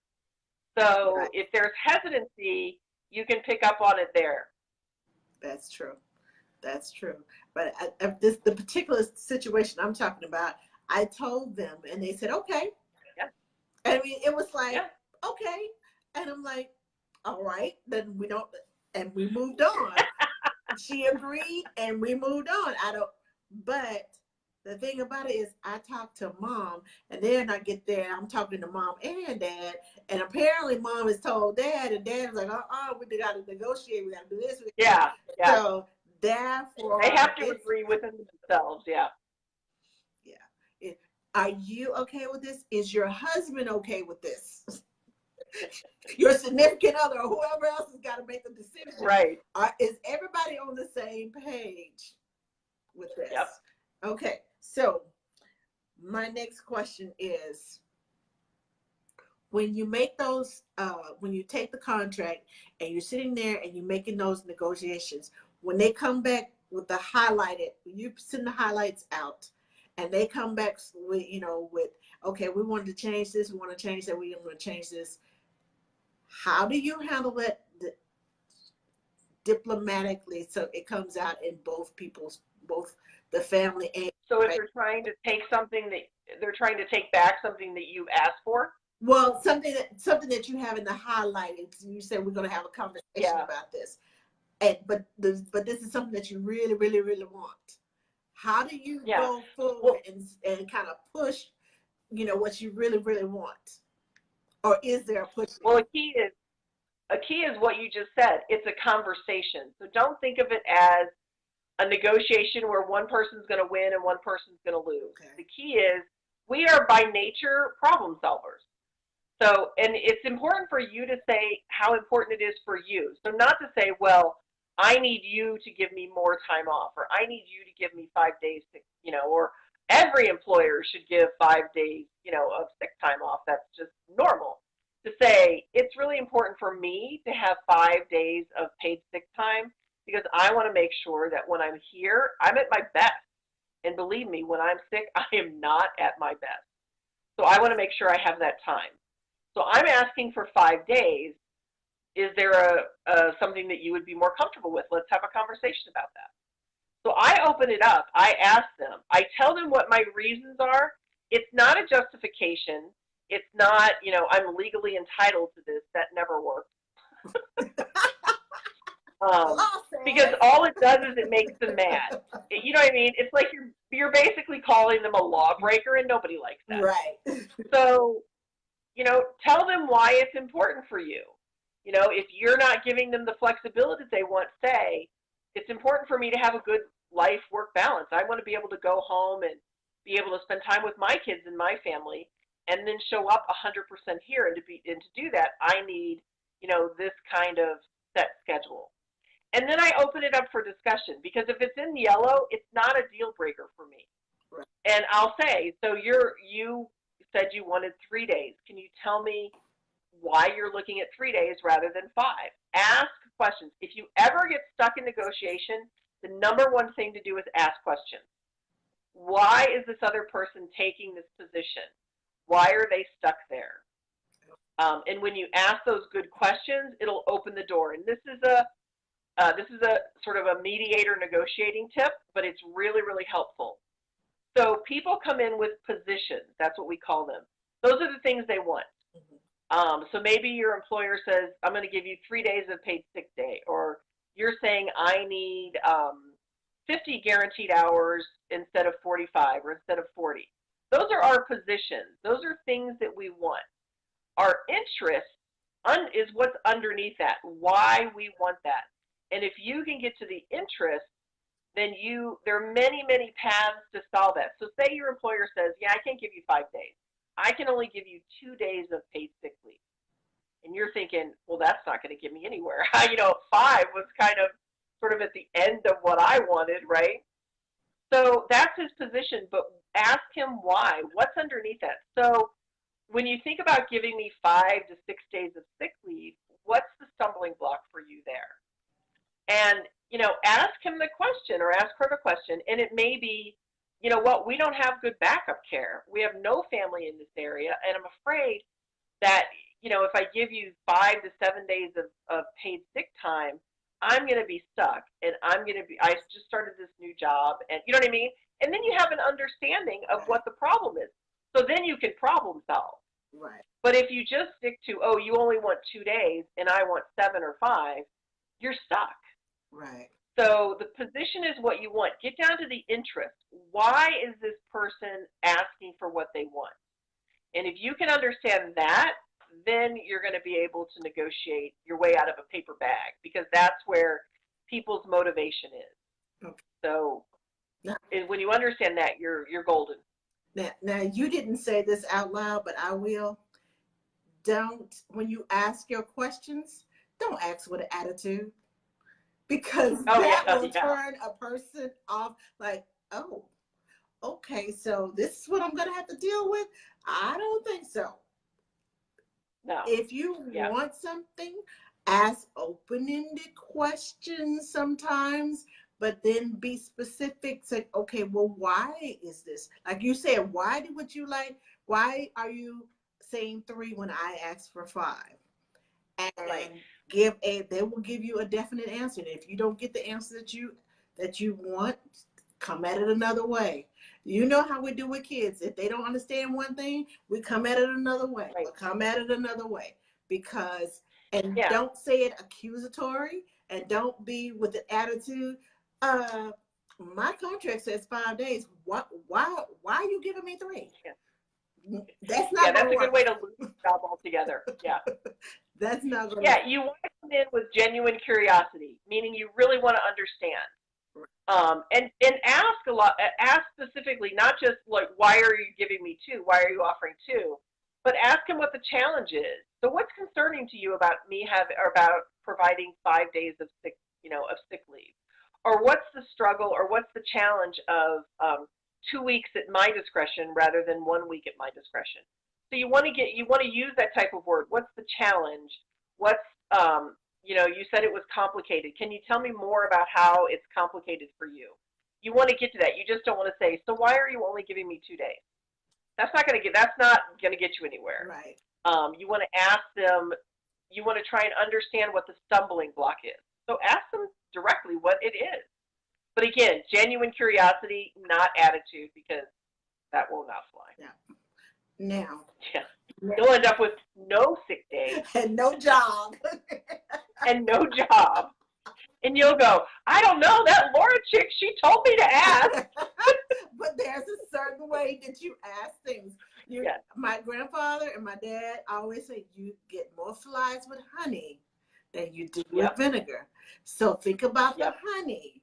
Speaker 2: So if there's hesitancy, you can pick up on it there.
Speaker 1: That's true. That's true. But the particular situation I'm talking about, I told them and they said, okay.
Speaker 2: Yeah.
Speaker 1: I mean, it was like, okay. And I'm like, all right, then and we moved on. She agreed and we moved on. But the thing about it is I talked to mom and then I get there, I'm talking to mom and dad. And apparently mom has told dad and dad was like, we got to negotiate. We got to do this.
Speaker 2: Yeah.
Speaker 1: So therefore,
Speaker 2: they have to agree within themselves. Yeah.
Speaker 1: Are you okay with this? Is your husband okay with this? Your significant other or whoever else has got to make a decision.
Speaker 2: Right.
Speaker 1: Is everybody on the same page with this?
Speaker 2: Yep.
Speaker 1: Okay. So my next question is, when you make those, when you take the contract and you're sitting there and you're making those negotiations, when they come back with the highlighted, you send the highlights out and they come back with, okay, we wanted to change this, we want to change that, we want to change this. How do you handle that diplomatically so it comes out in both the family and...
Speaker 2: So if they're trying to take back something that you've asked for?
Speaker 1: Well, something that you have in the highlighted, you said we're going to have a conversation about this. But this is something that you really, really, really want. How do you go forward and kind of push, what you really, really want? Or is there a push?
Speaker 2: Well, a key is what you just said. It's a conversation. So don't think of it as a negotiation where one person's going to win and one person's going to lose. Okay. The key is we are by nature problem solvers. So, and it's important for you to say how important it is for you. So not to say, well, I need you to give me more time off, or I need you to give me 5 days to, or every employer should give 5 days, of sick time off. That's just normal. To say, it's really important for me to have 5 days of paid sick time because I want to make sure that when I'm here, I'm at my best. And believe me, when I'm sick, I am not at my best. So I want to make sure I have that time. So I'm asking for 5 days. Is there something that you would be more comfortable with? Let's have a conversation about that. So I open it up. I ask them. I tell them what my reasons are. It's not a justification. It's not, I'm legally entitled to this. That never works. Because all it does is it makes them mad. You know what I mean? It's like you're basically calling them a lawbreaker, and nobody likes that.
Speaker 1: Right.
Speaker 2: So, tell them why it's important for you. If you're not giving them the flexibility that they want, say, it's important for me to have a good life-work balance. I want to be able to go home and be able to spend time with my kids and my family, and then show up 100% here. And to do that, I need, this kind of set schedule. And then I open it up for discussion, because if it's in yellow, it's not a deal breaker for me.
Speaker 1: Right.
Speaker 2: And I'll say, so you said you wanted 3 days. Can you tell me why you're looking at 3 days rather than 5? Ask questions. If you ever get stuck in negotiation, the number one thing to do is ask questions. Why is this other person taking this position? Why are they stuck there? And when you ask those good questions, it'll open the door. And this is a sort of a mediator negotiating tip, but it's really, really helpful. So people come in with positions. That's what we call them. Those are the things they want. So maybe your employer says, I'm going to give you 3 days of paid sick day, or you're saying I need 50 guaranteed hours instead of 45 or instead of 40. Those are our positions. Those are things that we want. Our interest is what's underneath that, why we want that. And if you can get to the interest, then there are many, many paths to solve that. So say your employer says, yeah, I can't give you 5 days. I can only give you 2 days of paid sick leave. And you're thinking, well, that's not going to get me anywhere. 5 was kind of sort of at the end of what I wanted, right? So that's his position, but ask him why. What's underneath that? So when you think about giving me 5 to 6 days of sick leave, what's the stumbling block for you there? And, ask him the question or ask her the question, and it may be, we don't have good backup care. We have no family in this area, and I'm afraid that, if I give you 5 to 7 days of paid sick time, I'm going to be stuck, and I just started this new job, and you know what I mean? And then you have an understanding of what the problem is. So then you can problem solve.
Speaker 1: Right.
Speaker 2: But if you just stick to, you only want 2 days, and I want 7 or 5, you're stuck.
Speaker 1: Right.
Speaker 2: So the position is what you want. Get down to the interest. Why is this person asking for what they want? And if you can understand that, then you're going to be able to negotiate your way out of a paper bag, because that's where people's motivation is. Okay. So when you understand that, you're golden.
Speaker 1: Now, you didn't say this out loud, but I will. When you ask your questions, don't ask with an attitude. Because that will turn a person off, like, oh, okay, so this is what I'm going to have to deal with? I don't think so.
Speaker 2: No.
Speaker 1: If you want something, ask open-ended questions sometimes, but then be specific. Say, okay, well, why is this? Like you said, why would you like, why are you saying 3 when I asked for 5? And they will give you a definite answer. And if you don't get the answer that you want, come at it another way. You know how we do with kids. If they don't understand one thing, we come at it another way.
Speaker 2: Right.
Speaker 1: We'll come at it another way. Don't say it accusatory, and don't be with the attitude, my contract says 5 days. Why are you giving me 3?
Speaker 2: Yeah.
Speaker 1: That's not
Speaker 2: that's a good way to lose the job altogether. Yeah.
Speaker 1: That's not going
Speaker 2: to you want to come in with genuine curiosity, meaning you really want to understand. And ask specifically, not just like, why are you giving me 2? Why are you offering 2? But ask him what the challenge is. So what's concerning to you about about providing 5 days of sick leave? Or what's the struggle, or what's the challenge of 2 weeks at my discretion rather than 1 week at my discretion? So you want to use that type of word. What's the challenge? What's you said it was complicated. Can you tell me more about how it's complicated for you? You want to get to that. You just don't want to say, so why are you only giving me 2 days? That's not going to get you anywhere.
Speaker 1: Right.
Speaker 2: You want to ask them. You want to try and understand what the stumbling block is. So ask them directly what it is. But again, genuine curiosity, not attitude, because that will not fly.
Speaker 1: Yeah. Now.
Speaker 2: Yeah. You'll end up with no sick days.
Speaker 1: And no job.
Speaker 2: And no job. And you'll go, I don't know, that Lora chick, she told me to ask.
Speaker 1: But there's a certain way that you ask things.
Speaker 2: Yes.
Speaker 1: My grandfather and my dad always say you get more flies with honey than you do with
Speaker 2: Yep.
Speaker 1: vinegar. So think about the
Speaker 2: Yep.
Speaker 1: honey,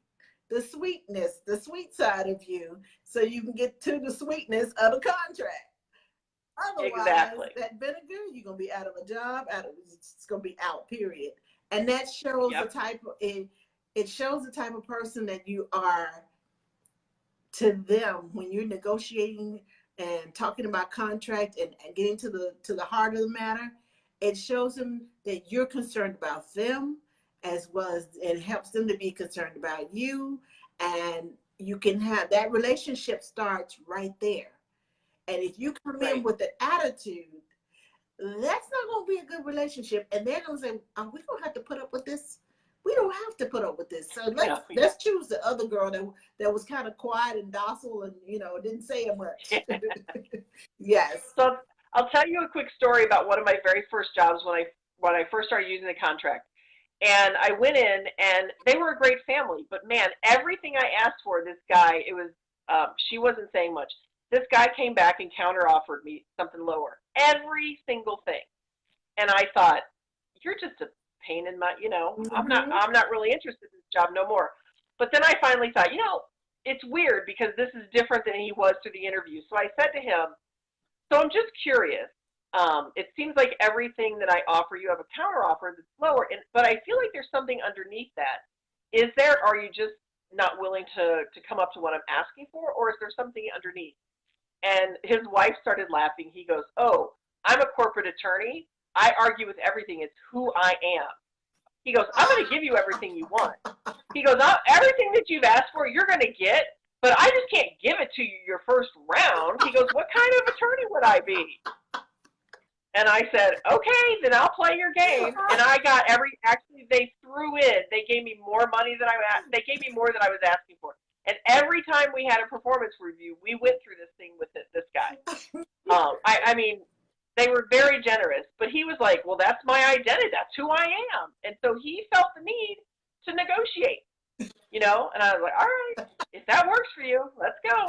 Speaker 1: the sweetness, the sweet side of you, so you can get to the sweetness of the contract. Otherwise,
Speaker 2: Exactly.
Speaker 1: that vinegar, you're gonna be out of a job. It's gonna be out. Period. And that shows the
Speaker 2: Yep.
Speaker 1: type of it shows the type of person that you are to them when you're negotiating and talking about contract and getting to the heart of the matter. It shows them that you're concerned about them, as well as it helps them to be concerned about you, and you can have that relationship starts right there. And if you come in
Speaker 2: Right.
Speaker 1: with an attitude, that's not going to be a good relationship. And they're going to say, "Are we going to have to put up with this? We don't have to put up with this. So
Speaker 2: Yeah.
Speaker 1: let's choose the other girl that was kind of quiet and docile and didn't say much." Yes.
Speaker 2: So I'll tell you a quick story about one of my very first jobs when I first started using the contract. And I went in, and they were a great family. But man, everything I asked for, this guy, it was she wasn't saying much. This guy came back and counter offered me something lower, every single thing. And I thought, you're just a pain in my,
Speaker 1: Mm-hmm.
Speaker 2: I'm not really interested in this job no more. But then I finally thought, it's weird because this is different than he was through the interview. So I said to him, so I'm just curious. It seems like everything that I offer, you have a counter offer that's lower, but I feel like there's something underneath that. Is there? Are you just not willing to come up to what I'm asking for, or is there something underneath? And his wife started laughing. He goes, "Oh, I'm a corporate attorney. I argue with everything. It's who I am." He goes, "I'm going to give you everything you want." He goes, "Everything that you've asked for, you're going to get, but I just can't give it to you your first round." He goes, "What kind of attorney would I be?" And I said, "Okay, then I'll play your game." And I got actually they threw in, they gave me more money than they gave me more than I was asking for. And every time we had a performance review, we went through this thing with this guy. I mean, they were very generous, but he was like, "Well, that's my identity. That's who I am." And so he felt the need to negotiate, and I was like, "All right, if that works for you, let's go.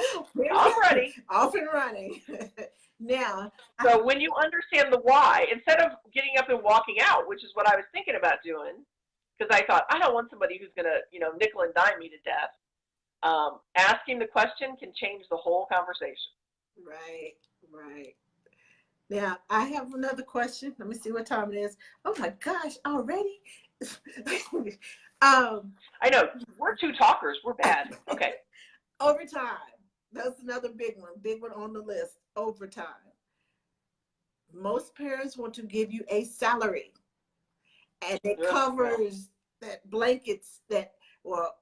Speaker 2: I'm ready."
Speaker 1: Off and running. Now,
Speaker 2: So when you understand the why, instead of getting up and walking out, which is what I was thinking about doing, because I thought, I don't want somebody who's going to, nickel and dime me to death. Asking the question can change the whole conversation.
Speaker 1: right, right. Now, I have another question. Let me see what time it is. Oh my gosh, already? um,
Speaker 2: I know, we're two talkers. We're bad. Okay.
Speaker 1: Overtime. That's another big one on the list. Overtime. Most parents want to give you a salary, and it
Speaker 2: Ugh, yeah.
Speaker 1: covers that blankets that, well,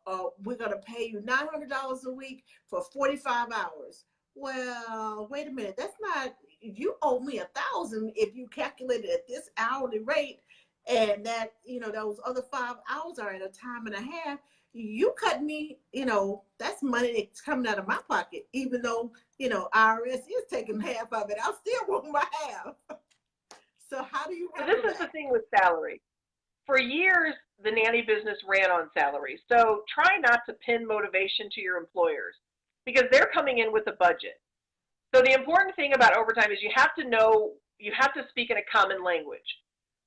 Speaker 1: we're going to pay you $900 a week for 45 hours. Well, wait a minute. That's not, you owe me 1,000 if you calculate it at this hourly rate, and that, those other 5 hours are at a time and a half. You cut me, that's money that's coming out of my pocket, even though, IRS is taking half of it. I still want my half. So how do you
Speaker 2: So
Speaker 1: handle
Speaker 2: this is the
Speaker 1: that?
Speaker 2: thing with salary. For years, the nanny business ran on salary. So try not to pin motivation to your employers because they're coming in with a budget. So the important thing about overtime is you have to speak in a common language.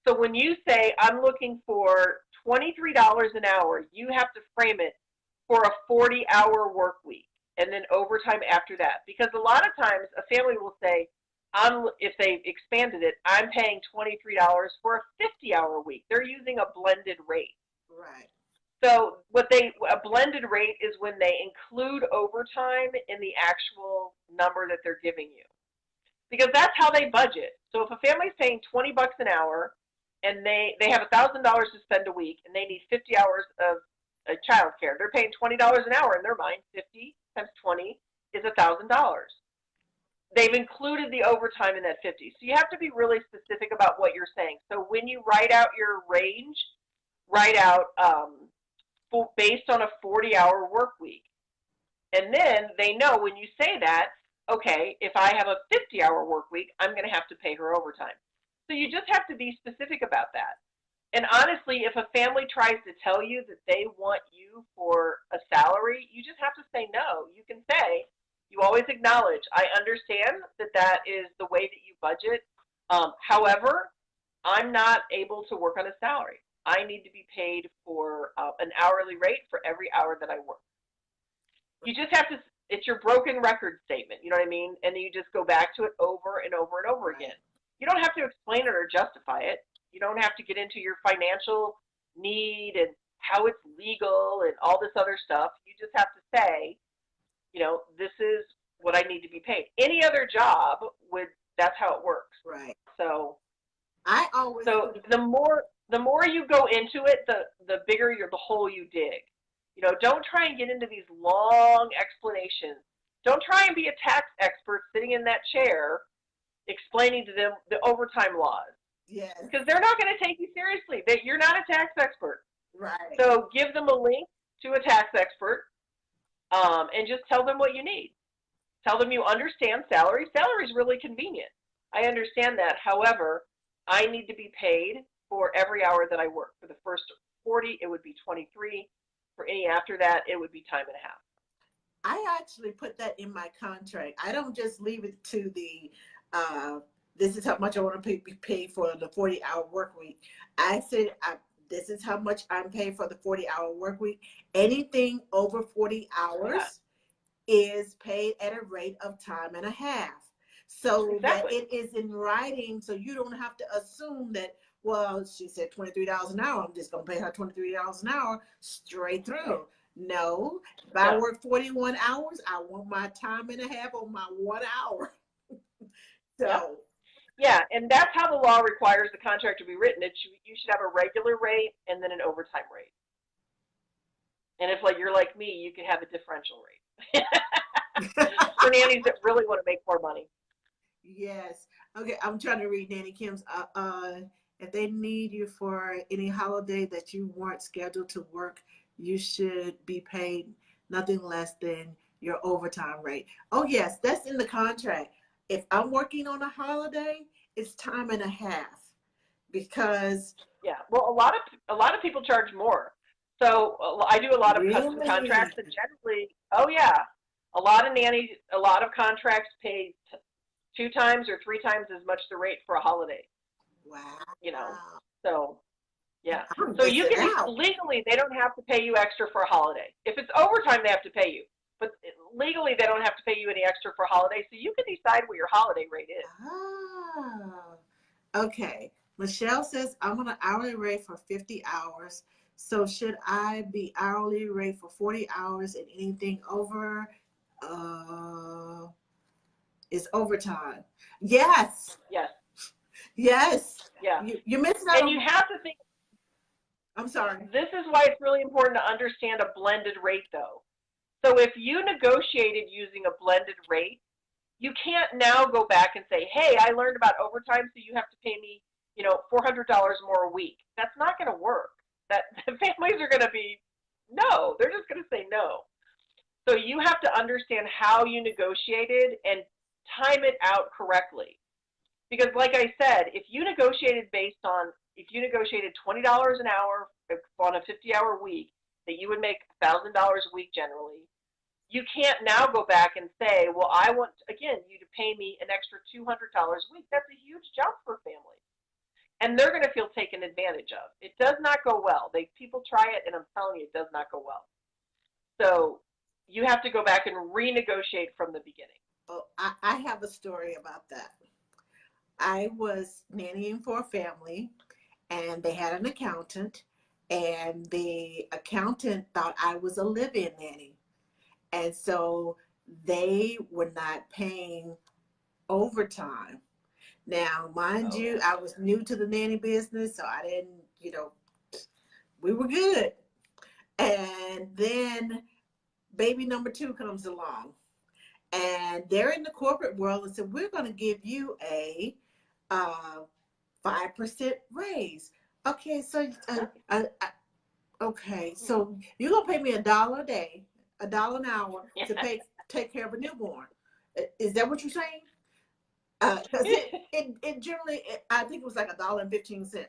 Speaker 2: So when you say, I'm looking for $23 an hour, you have to frame it for a 40-hour work week and then overtime after that. Because a lot of times a family will say, if they expanded it, I'm paying $23 for a 50-hour week. They're using a blended rate.
Speaker 1: Right.
Speaker 2: So a blended rate is when they include overtime in the actual number that they're giving you, because that's how they budget. So if a family's paying $20 an hour and they have $1,000 to spend a week and they need 50 hours of child care, they're paying $20 an hour in their mind. 50 times 20 is $1,000. They've included the overtime in that 50. So you have to be really specific about what you're saying. So when you write out your range, write out based on a 40-hour work week. And then they know when you say that, okay, if I have a 50-hour work week, I'm going to have to pay her overtime. So you just have to be specific about that. And honestly, if a family tries to tell you that they want you for a salary, you just have to say no. You can say, You always acknowledge, I understand that that is the way that you budget. However, I'm not able to work on a salary. I need to be paid for an hourly rate for every hour that I work. You just have to, it's your broken record statement, you know what I mean? And then you just go back to it over and over and over
Speaker 1: Right.
Speaker 2: again. You don't have to explain it or justify it. You don't have to get into your financial need and how it's legal and all this other stuff. You just have to say, this is what I need to be paid. Any other job would, that's how it works.
Speaker 1: Right.
Speaker 2: So,
Speaker 1: I always
Speaker 2: so the more you go into it, the bigger the hole you dig. Don't try and get into these long explanations. Don't try and be a tax expert sitting in that chair explaining to them the overtime laws,
Speaker 1: yes.
Speaker 2: because they're not going to take you seriously. You're not a tax expert.
Speaker 1: Right.
Speaker 2: So give them a link to a tax expert, and just tell them what you need. Tell them you understand salary. Salary is really convenient. I understand that. However, I need to be paid for every hour that I work. For the first 40, it would be 23. For any after that, it would be time and a half.
Speaker 1: I actually put that in my contract. I don't just leave it to the, this is how much I want to be paid for the 40-hour work week. I said, this is how much I'm paid for the 40-hour work week. Anything over 40 hours is paid at a rate of time and a half. So
Speaker 2: Exactly.
Speaker 1: that it is in writing, so you don't have to assume that, well, she said $23 an hour, I'm just going to pay her $23 an hour straight through. No, if I work 41 hours, I want my time and a half on my 1 hour. So.
Speaker 2: Yeah, and that's how the law requires the contract to be written. You should have a regular rate and then an overtime rate. And if you're like me, you can have a differential rate for nannies that really want to make more money.
Speaker 1: Yes. Okay, I'm trying to read Nanny Kim's. If they need you for any holiday that you weren't scheduled to work, you should be paid nothing less than your overtime rate. Oh yes, that's in the contract. If I'm working on a holiday, it's time and a half because.
Speaker 2: Yeah, well, a lot of people charge more. So I do a lot of custom
Speaker 1: Really?
Speaker 2: contracts, and generally, oh yeah, a lot of contracts pay 2 times or 3 times as much the rate for a holiday.
Speaker 1: Wow.
Speaker 2: So yeah.
Speaker 1: I'm
Speaker 2: So you
Speaker 1: missing
Speaker 2: can
Speaker 1: out.
Speaker 2: legally, they don't have to pay you extra for a holiday. If it's overtime, they have to pay you. But legally, they don't have to pay you any extra for a holiday. So you can decide what your holiday rate is.
Speaker 1: Oh, okay. Michelle says, I'm on an hourly rate for 50 hours. So should I be hourly rate for 40 hours and anything over is overtime? Yes.
Speaker 2: Yes.
Speaker 1: Yes.
Speaker 2: Yeah.
Speaker 1: You're missing out.
Speaker 2: And you have to think.
Speaker 1: I'm sorry.
Speaker 2: This is why it's really important to understand a blended rate, though. So if you negotiated using a blended rate, you can't now go back and say, hey, I learned about overtime, so you have to pay me, $400 more a week. That's not going to work. That the families are going to be, no, they're just going to say no. So you have to understand how you negotiated and time it out correctly. Because like I said, if you negotiated $20 an hour on a 50-hour week, that you would make $1,000 a week generally, you can't now go back and say, well, I want, again, you to pay me an extra $200 a week. That's a huge jump for families. And they're going to feel taken advantage of. It does not go well. People try it, and I'm telling you, it does not go well. So you have to go back and renegotiate from the beginning.
Speaker 1: Oh, I have a story about that. I was nannying for a family, and they had an accountant, and the accountant thought I was a live-in nanny. And so they were not paying overtime. Now, mind you, I was new to the nanny business, so I didn't, we were good. And then baby number 2 comes along. And they're in the corporate world and said, we're going to give you a 5% raise. Okay, so so you're going to pay me $1 a day, $1 an hour to take care of a newborn. Is that what you're saying? Because it generally, I think it was like $1.15.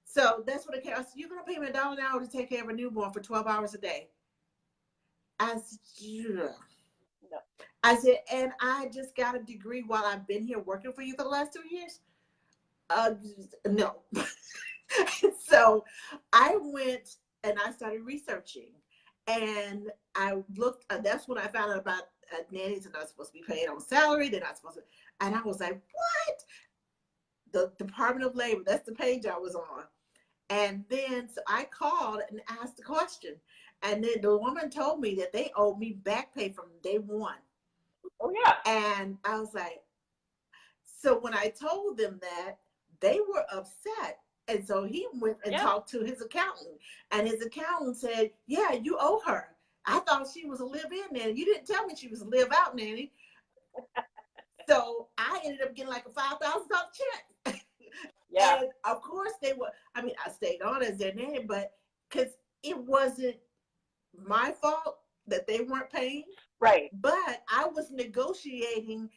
Speaker 1: So that's what it came. I said, you're going to pay me $1 an hour to take care of a newborn for 12 hours a day. I said, yeah.
Speaker 2: No.
Speaker 1: I said, and I just got a degree while I've been here working for you for the last 2 years. No. So I went and I started researching, and I looked. That's when I found out about nannies are not supposed to be paid on salary. They're not supposed to. And I was like, what? The Department of Labor. That's the page I was on. And then so I called and asked the question, and then the woman told me that they owed me back pay from day one.
Speaker 2: Oh yeah.
Speaker 1: And I was like, so when I told them that, they were upset. And so he went and talked to his accountant. And his accountant said, yeah, you owe her. I thought she was a live-in nanny. You didn't tell me she was a live-out nanny. So I ended up getting like a $5,000 check.
Speaker 2: Yeah.
Speaker 1: And of course they were, I mean, I stayed on as their nanny, but because it wasn't my fault that they weren't paying.
Speaker 2: Right.
Speaker 1: But I was negotiating,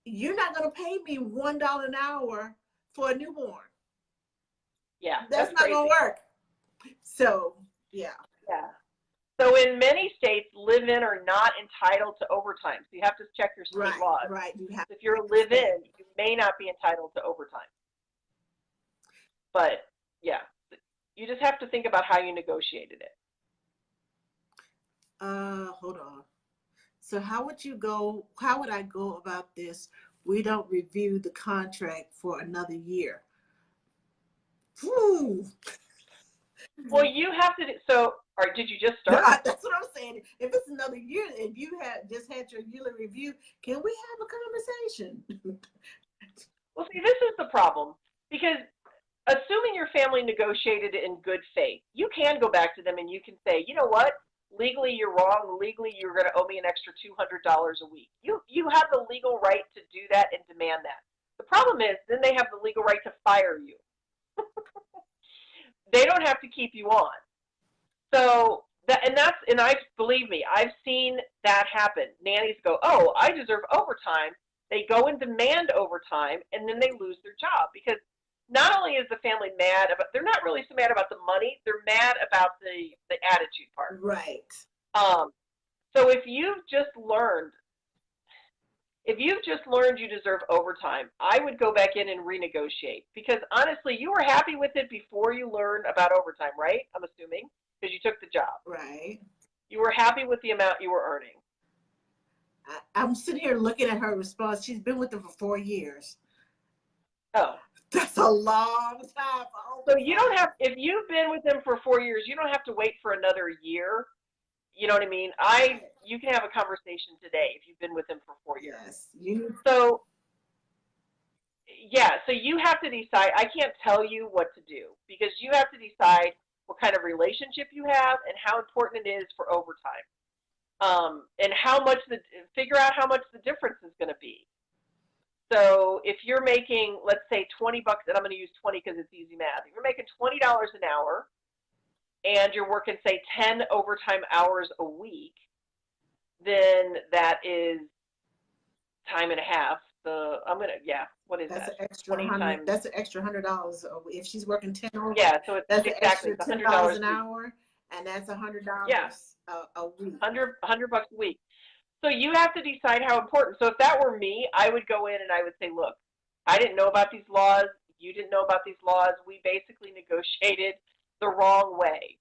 Speaker 1: you're not going to pay me $1 an hour for a newborn.
Speaker 2: Yeah.
Speaker 1: That's not going to work. So, yeah.
Speaker 2: Yeah. So in many states, live-in are not entitled to overtime. So you have to check your state laws.
Speaker 1: Right. You have
Speaker 2: if you're a live-in, you may not be entitled to overtime. But yeah, you just have to think about how you negotiated it.
Speaker 1: Hold on. So how would I go about this? We don't review the contract for another year. Whew.
Speaker 2: Well, you have to, or did you just start?
Speaker 1: No, that's what I'm saying. If it's another year, if you have just had your yearly review, can we have a conversation?
Speaker 2: Well, see, this is the problem, because assuming your family negotiated it in good faith, you can go back to them and you can say, you know what, legally you're wrong. Legally, you're going to owe me an extra $200 a week. You have the legal right to do that and demand that. The problem is, then they have the legal right to fire you. They don't have to keep you on. So believe me, I've seen that happen. Nannies go, oh, I deserve overtime. They go and demand overtime, and then they lose their job, because not only is the family mad about, they're not really so mad about the money, they're mad about the attitude part.
Speaker 1: Right.
Speaker 2: So if you've just learned you deserve overtime, I would go back in and renegotiate, because honestly, you were happy with it before you learned about overtime, right? I'm assuming, because you took the job.
Speaker 1: Right.
Speaker 2: You were happy with the amount you were earning.
Speaker 1: I'm sitting here looking at her response. She's been with them for 4 years.
Speaker 2: Oh.
Speaker 1: That's a long time.
Speaker 2: So you don't have, if you've been with them for 4 years, you don't have to wait for another year. You know what I mean? You can have a conversation today if you've been with them for 4 years.
Speaker 1: Yes.
Speaker 2: So, yeah, so you have to decide. I can't tell you what to do, because you have to decide what kind of relationship you have and how important it is for overtime. And figure out how much the difference is going to be. So if you're making, let's say, $20, and I'm going to use 20 because it's easy math. If you're making $20 an hour and you're working, say, 10 overtime hours a week, then that is time and a half. What is that?
Speaker 1: An extra
Speaker 2: 20
Speaker 1: $100.
Speaker 2: times.
Speaker 1: That's an extra $100 if she's working 10 hours.
Speaker 2: Yeah, so it's
Speaker 1: that's
Speaker 2: exactly
Speaker 1: an extra $10 an hour, and that's $100 a week.
Speaker 2: $100 a week. So you have to decide how important. So if that were me, I would go in and I would say, look, I didn't know about these laws. You didn't know about these laws. We basically negotiated the wrong way.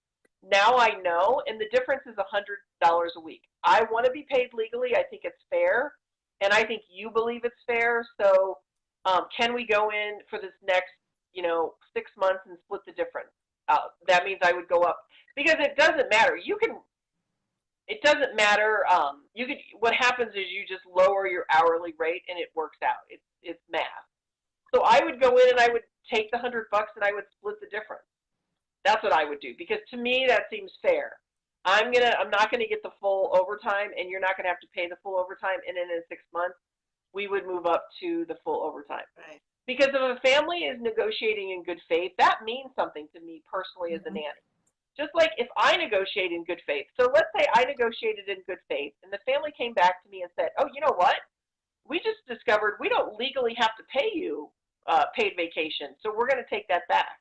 Speaker 2: Now I know, and the difference is $100 a week. I want to be paid legally. I think it's fair, and I think you believe it's fair. So can we go in for this next, 6 months and split the difference? That means I would go up, because it doesn't matter. It doesn't matter. What happens is you just lower your hourly rate and it works out. It's math. So I would go in and I would take the $100 and I would split the difference. That's what I would do, because to me that seems fair. I'm not gonna get the full overtime, and you're not gonna have to pay the full overtime. And then in 6 months, we would move up to the full overtime.
Speaker 1: Right.
Speaker 2: Because if a family is negotiating in good faith, that means something to me personally as a nanny. Just like if I negotiate in good faith. So let's say I negotiated in good faith, and the family came back to me and said, oh, you know what? We just discovered we don't legally have to pay you paid vacation, so we're going to take that back.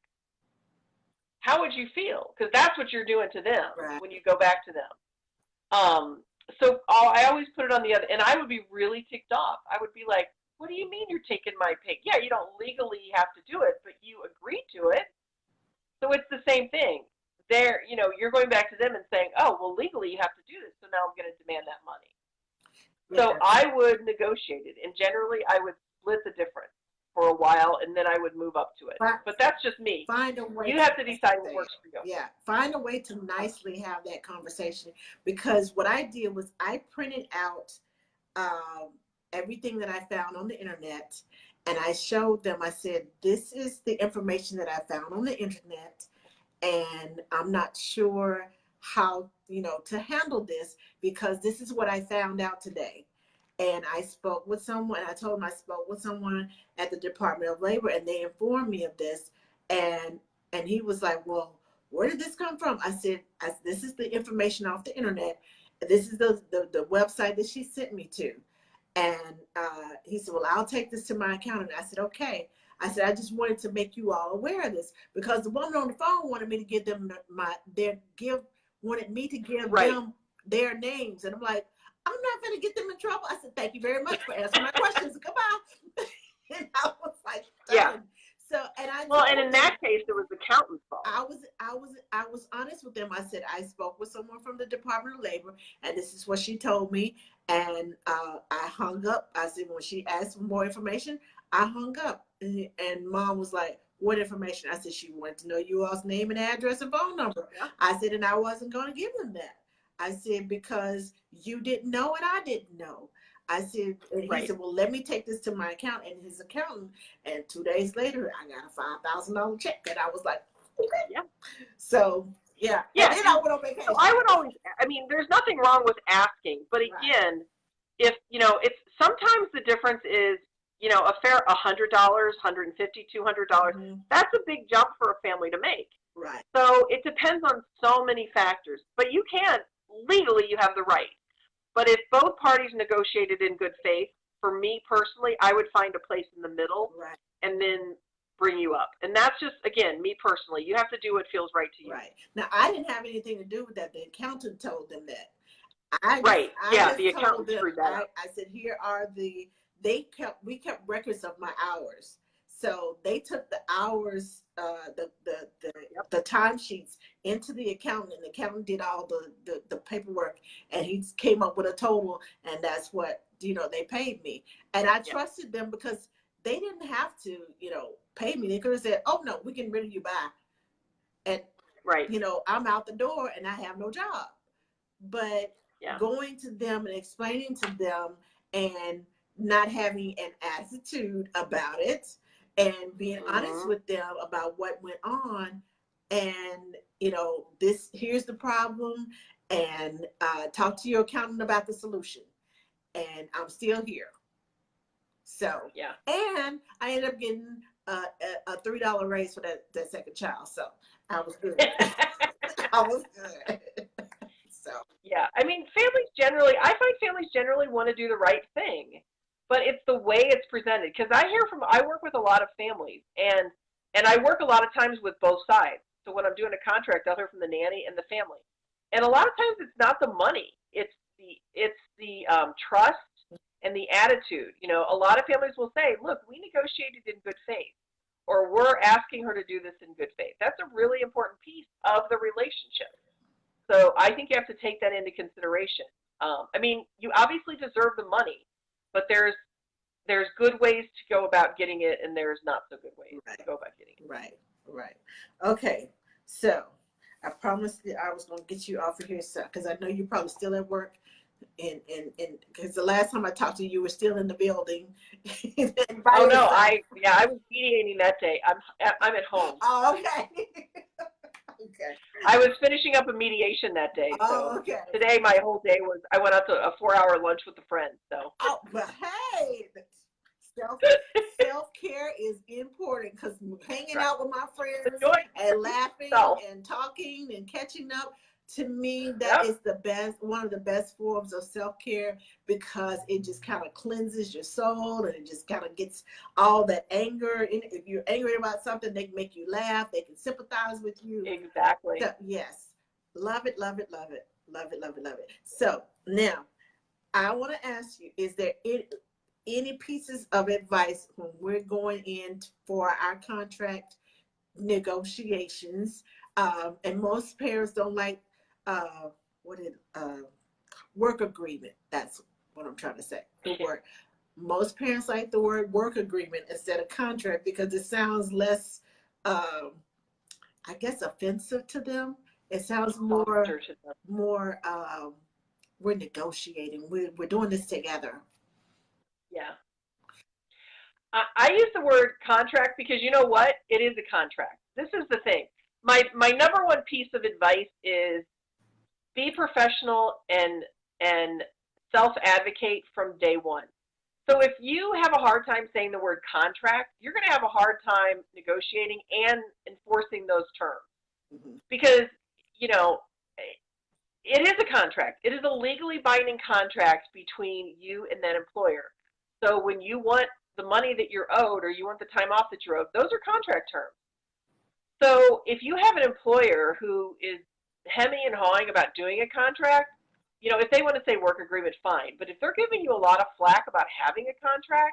Speaker 2: How would you feel? Because that's what you're doing to them when you go back to them. So I always put it on the other, and I would be really ticked off. I would be like, "What do you mean you're taking my pay? Yeah, you don't legally have to do it, but you agreed to it." So it's the same thing. You're going back to them and saying, "Oh, well, legally you have to do this, so now I'm going to demand that money." So
Speaker 1: Yes.
Speaker 2: I would negotiate it, and generally I would split the difference for a while, and then I would move up to it. But that's just me.
Speaker 1: Find a way
Speaker 2: You
Speaker 1: to
Speaker 2: have to decide what works for you.
Speaker 1: yeah, find a way to nicely have that conversation, because what I did was I printed out um, everything that I found on the internet, and I showed them. I said, this is the information that I found on the internet, and I'm not sure how, to handle this, because this is what I found out today. And I spoke with someone. I told them I spoke with someone at the Department of Labor, and they informed me of this. And he was like, "Well, where did this come from?" I said, "This is the information off the internet. This is the website that she sent me to." And he said, "Well, I'll take this to my accountant." I said, "Okay." I said, "I just wanted to make you all aware of this, because the woman on the phone wanted me to give them wanted me to give them their names." And I'm like, "I'm not going to get them in trouble." I said, "Thank you very much for answering my questions. Goodbye." And I was like, done.
Speaker 2: Yeah.
Speaker 1: So, and
Speaker 2: and in that case, it was the accountant's fault.
Speaker 1: I was honest with them. I said, I spoke with someone from the Department of Labor, and this is what she told me. And I hung up. I said, when she asked for more information, I hung up. And Mom was like, "What information?" I said, "She wanted to know you all's name and address and phone number."
Speaker 2: Yeah.
Speaker 1: I said, and I wasn't going to give them that. I said, because you didn't know and I didn't know. I said, and he said, "Well, let me take this to my accountant," and his accountant. And 2 days later, I got a $5,000 check, and I was like, "Okay."
Speaker 2: Yeah.
Speaker 1: So yeah.
Speaker 2: Yeah.
Speaker 1: And then I went on vacation.
Speaker 2: So I would always. I mean, there's nothing wrong with asking, but again, if it's sometimes the difference is a fair $100, $150, $200.
Speaker 1: Mm-hmm.
Speaker 2: That's a big jump for a family to make.
Speaker 1: Right.
Speaker 2: So it depends on so many factors, but you can legally you have the right. But if both parties negotiated in good faith, for me personally, I would find a place in the middle, and then bring you up. And that's just, again, me personally. You have to do what feels right to you.
Speaker 1: Right. Now, I didn't have anything to do with that. The accountant told them that.
Speaker 2: The accountant screwed that up.
Speaker 1: I said, here are we kept records of my hours. So they took the hours, the timesheets into the accountant, and the accountant did all the paperwork, and he came up with a total, and that's what, they paid me. And I trusted them, because they didn't have to, pay me. They could have said, "Oh no, we can rid of you by," and I'm out the door and I have no job. But going to them and explaining to them, and not having an attitude about it, and being honest with them about what went on, and here's the problem, and talk to your accountant about the solution, and I'm still here. So and I ended up getting a $3 raise for that second child, so I was good. I was good. So
Speaker 2: I mean, I find families generally want to do the right thing, but it's the way it's presented. Because I work with a lot of families, and I work a lot of times with both sides. So when I'm doing a contract, I'll hear from the nanny and the family, and a lot of times it's not the money, it's the trust and the attitude. A lot of families will say, "Look, we negotiated in good faith," or "We're asking her to do this in good faith." That's a really important piece of the relationship. So I think you have to take that into consideration. I mean, you obviously deserve the money, but there's good ways to go about getting it, and there's not so good ways to go about getting it.
Speaker 1: Right. Okay. So I promised that I was going to get you off of here, because I know you're probably still at work, and because the last time I talked to you, you were still in the building.
Speaker 2: Oh no, I was mediating that day. I'm at home.
Speaker 1: Oh, okay. Okay.
Speaker 2: I was finishing up a mediation that day. So today my whole day was, I went out to a 4-hour lunch with a friend. So.
Speaker 1: Oh, but hey, self-care is important, because hanging out with my friends and laughing and talking and catching up, to me, that is one of the best forms of self-care, because it just kind of cleanses your soul, and it just kind of gets all that anger. If you're angry about something, they can make you laugh. They can sympathize with you.
Speaker 2: Exactly.
Speaker 1: So, yes. Love it, love it, love it. Love it, love it, love it. So now I want to ask you, is there any pieces of advice when we're going in for our contract negotiations? And most parents don't like what is work agreement. That's what I'm trying to say. The word. Most parents like the word work agreement instead of contract because it sounds less, I guess, offensive to them. It sounds more. We're negotiating. We're doing this together.
Speaker 2: Yeah. I use the word contract because you know what? It is a contract. This is the thing. My number one piece of advice is be professional and self-advocate from day one. So if you have a hard time saying the word contract, you're going to have a hard time negotiating and enforcing those terms.
Speaker 1: Mm-hmm.
Speaker 2: Because, you know, it is a contract. It is a legally binding contract between you and that employer. So when you want the money that you're owed or you want the time off that you're owed, those are contract terms. So if you have an employer who is hemming and hawing about doing a contract, you know, if they want to say work agreement, fine. But if they're giving you a lot of flack about having a contract,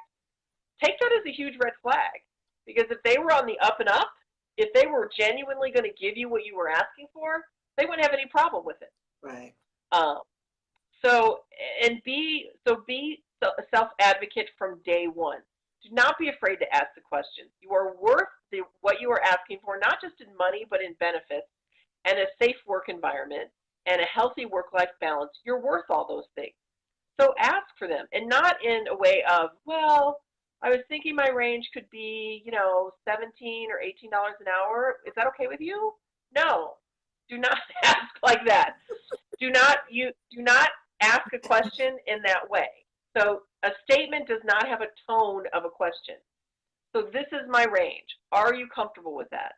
Speaker 2: take that as a huge red flag. Because if they were on the up and up, if they were genuinely going to give you what you were asking for, they wouldn't have any problem with it.
Speaker 1: Right.
Speaker 2: So be a self-advocate from day one. Do not be afraid to ask the questions. You are worth what you are asking for, not just in money, but in benefits and a safe work environment and a healthy work-life balance. You're worth all those things. So ask for them, and not in a way of, well, I was thinking my range could be, you know, $17 or $18 an hour. Is that okay with you? No. Do not ask like that. Do not ask a question in that way. So a statement does not have a tone of a question. So this is my range. Are you comfortable with that?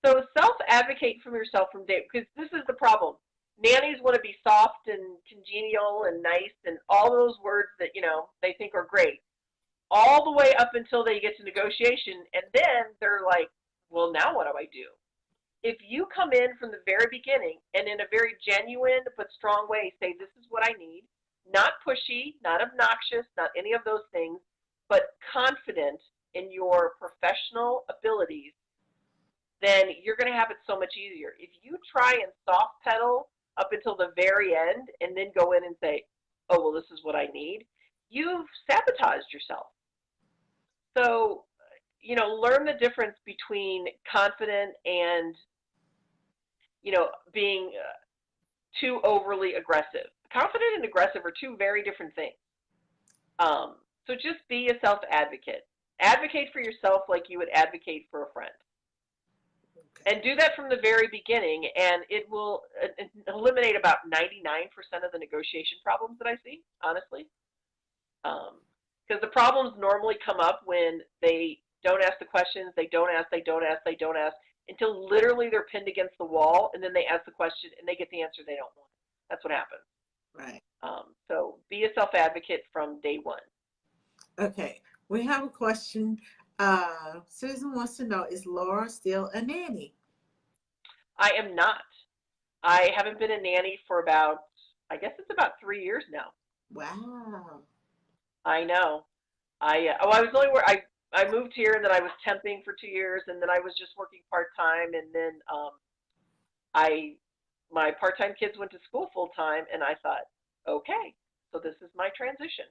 Speaker 2: So self-advocate from yourself from day, because this is the problem. Nannies want to be soft and congenial and nice and all those words that, you know, they think are great. All the way up until they get to negotiation, and then they're like, well, now what do I do? If you come in from the very beginning and in a very genuine but strong way say, this is what I need, not pushy, not obnoxious, not any of those things, but confident in your professional abilities, then you're going to have it so much easier. If you try and soft pedal up until the very end and then go in and say, oh, well, this is what I need, you've sabotaged yourself. So, you know, learn the difference between confident and, you know, being too overly aggressive. Confident and aggressive are two very different things. So just be a self-advocate. Advocate for yourself like you would advocate for a friend. Okay. And do that from the very beginning, and it will eliminate about 99% of the negotiation problems that I see, honestly. Because the problems normally come up when they don't ask the questions, they don't ask, until literally they're pinned against the wall, and then they ask the question, and they get the answer they don't want. That's what happens.
Speaker 1: Right.
Speaker 2: So be a self-advocate from day one.
Speaker 1: Okay. We have a question. Susan wants to know, is Lora still a nanny?
Speaker 2: I am not. I haven't been a nanny for about, I guess it's about 3 years now.
Speaker 1: Wow. I
Speaker 2: know. I was only where I moved here, and then I was temping for 2 years, and then I was just working part-time, and then my part-time kids went to school full-time, and I thought, okay, so this is my transition.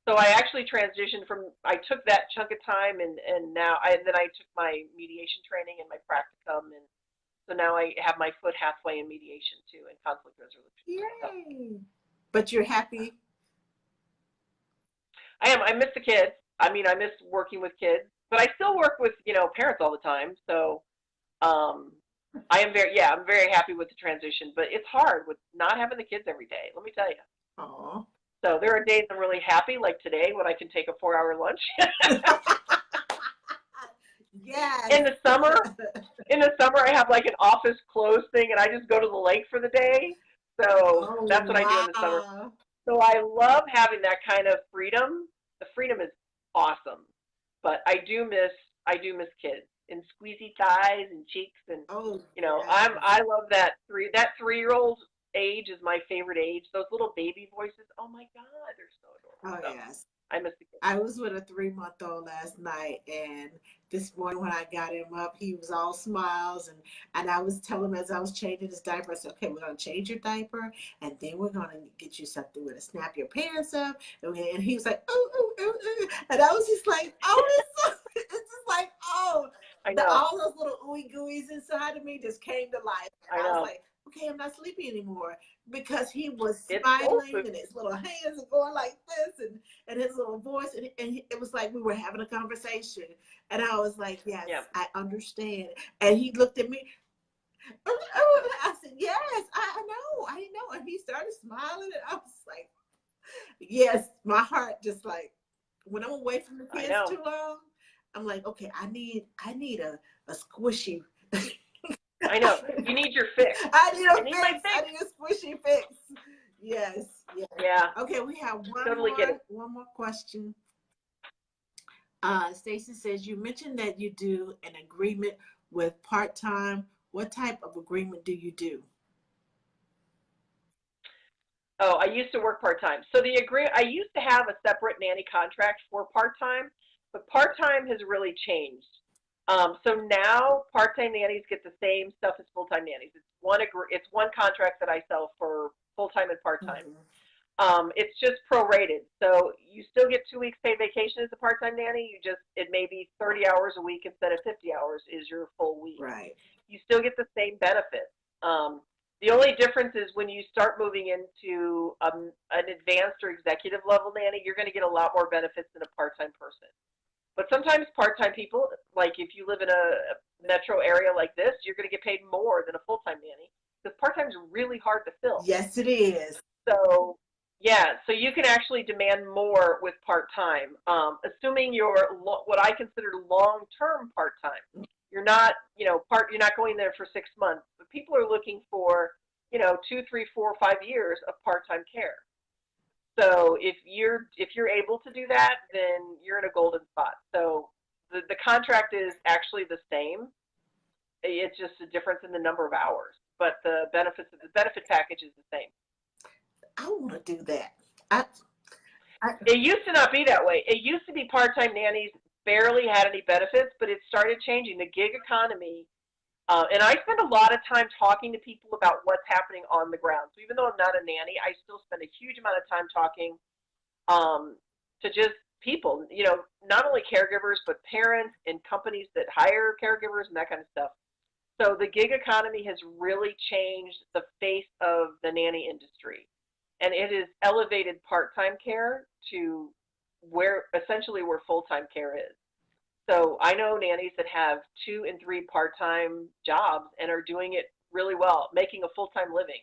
Speaker 2: So I actually transitioned from, I took that chunk of time, and now, then I took my mediation training and my practicum, and so now I have my foot halfway in mediation too, and conflict resolution.
Speaker 1: Yay! So. But you're happy?
Speaker 2: I am. I miss the kids. I mean, I miss working with kids, but I still work with, you know, parents all the time. So I'm very happy with the transition, but it's hard with not having the kids every day, let me tell you.
Speaker 1: Aww.
Speaker 2: So there are days I'm really happy, like today when I can take a 4-hour lunch.
Speaker 1: Yes.
Speaker 2: In the summer I have like an office closed thing, and I just go to the lake for the day. So that's what I do in the summer. So I love having that kind of freedom. The freedom is awesome, but I do miss kids and squeezy thighs and cheeks, and you know, I love that 3-year-old age is my favorite age. Those little baby voices, oh my God, they're so
Speaker 1: Oh,
Speaker 2: adorable. So
Speaker 1: yes.
Speaker 2: I miss the kids.
Speaker 1: I was with a 3-month-old last night, and this morning when I got him up, he was all smiles, and I was telling him as I was changing his diaper, I said, okay, we're going to change your diaper, and then we're going to get you something with a snap your pants up, and he was like, ooh, ooh, ooh, ooh, and I was just like, oh, it's just like, oh,
Speaker 2: I know.
Speaker 1: all those little ooey gooeys inside of me just came to life, and I was like, okay, I'm not sleepy anymore, because he was smiling and his little hands are going like this, and his litle voice, and it was like we were having a conversation, and I was like, yes, I understand. And he looked at me, I said, yes, I know, and he started smiling, and I was like, yes, my heart just like, when I'm away from the kids too long, I'm like, okay, I need a squishy.
Speaker 2: I know. You need your fix.
Speaker 1: I need a fix. I need a squishy fix. Yes.
Speaker 2: Yeah.
Speaker 1: Okay, we have one more question. Stacy says, you mentioned that you do an agreement with part-time. What type of agreement do you do?
Speaker 2: Oh, I used to work part-time. So I used to have a separate nanny contract for part-time, but part-time has really changed. So now part-time nannies get the same stuff as full-time nannies. It's one contract that I sell for full-time and part-time. It's just prorated. So you still get 2 weeks paid vacation as a part-time nanny. It may be 30 hours a week instead of 50 hours is your full week.
Speaker 1: Right.
Speaker 2: You still get the same benefits. The only difference is when you start moving into an advanced or executive level nanny, you're going to get a lot more benefits than a part-time person. But sometimes part-time people, like if you live in a metro area like this, you're going to get paid more than a full-time nanny because part-time is really hard to fill.
Speaker 1: Yes, it is.
Speaker 2: So, yeah, so you can actually demand more with part-time, assuming you're what I consider long-term part-time. You're not, you're not going there for 6 months, but people are looking for, 2, 3, 4, 5 years of part-time care. So if you're able to do that, then you're in a golden spot. So the contract is actually the same. It's just a difference in the number of hours, but the benefit package is the same.
Speaker 1: I want to do that.
Speaker 2: It used to not be that way. It used to be part-time nannies barely had any benefits, but it started changing. The gig economy, and I spend a lot of time talking to people about what's happening on the ground. So even though I'm not a nanny, I still spend a huge amount of time talking to just people, not only caregivers, but parents and companies that hire caregivers and that kind of stuff. So the gig economy has really changed the face of the nanny industry. And it has elevated part-time care to where full-time care is. So I know nannies that have 2 and 3 part-time jobs and are doing it really well, making a full-time living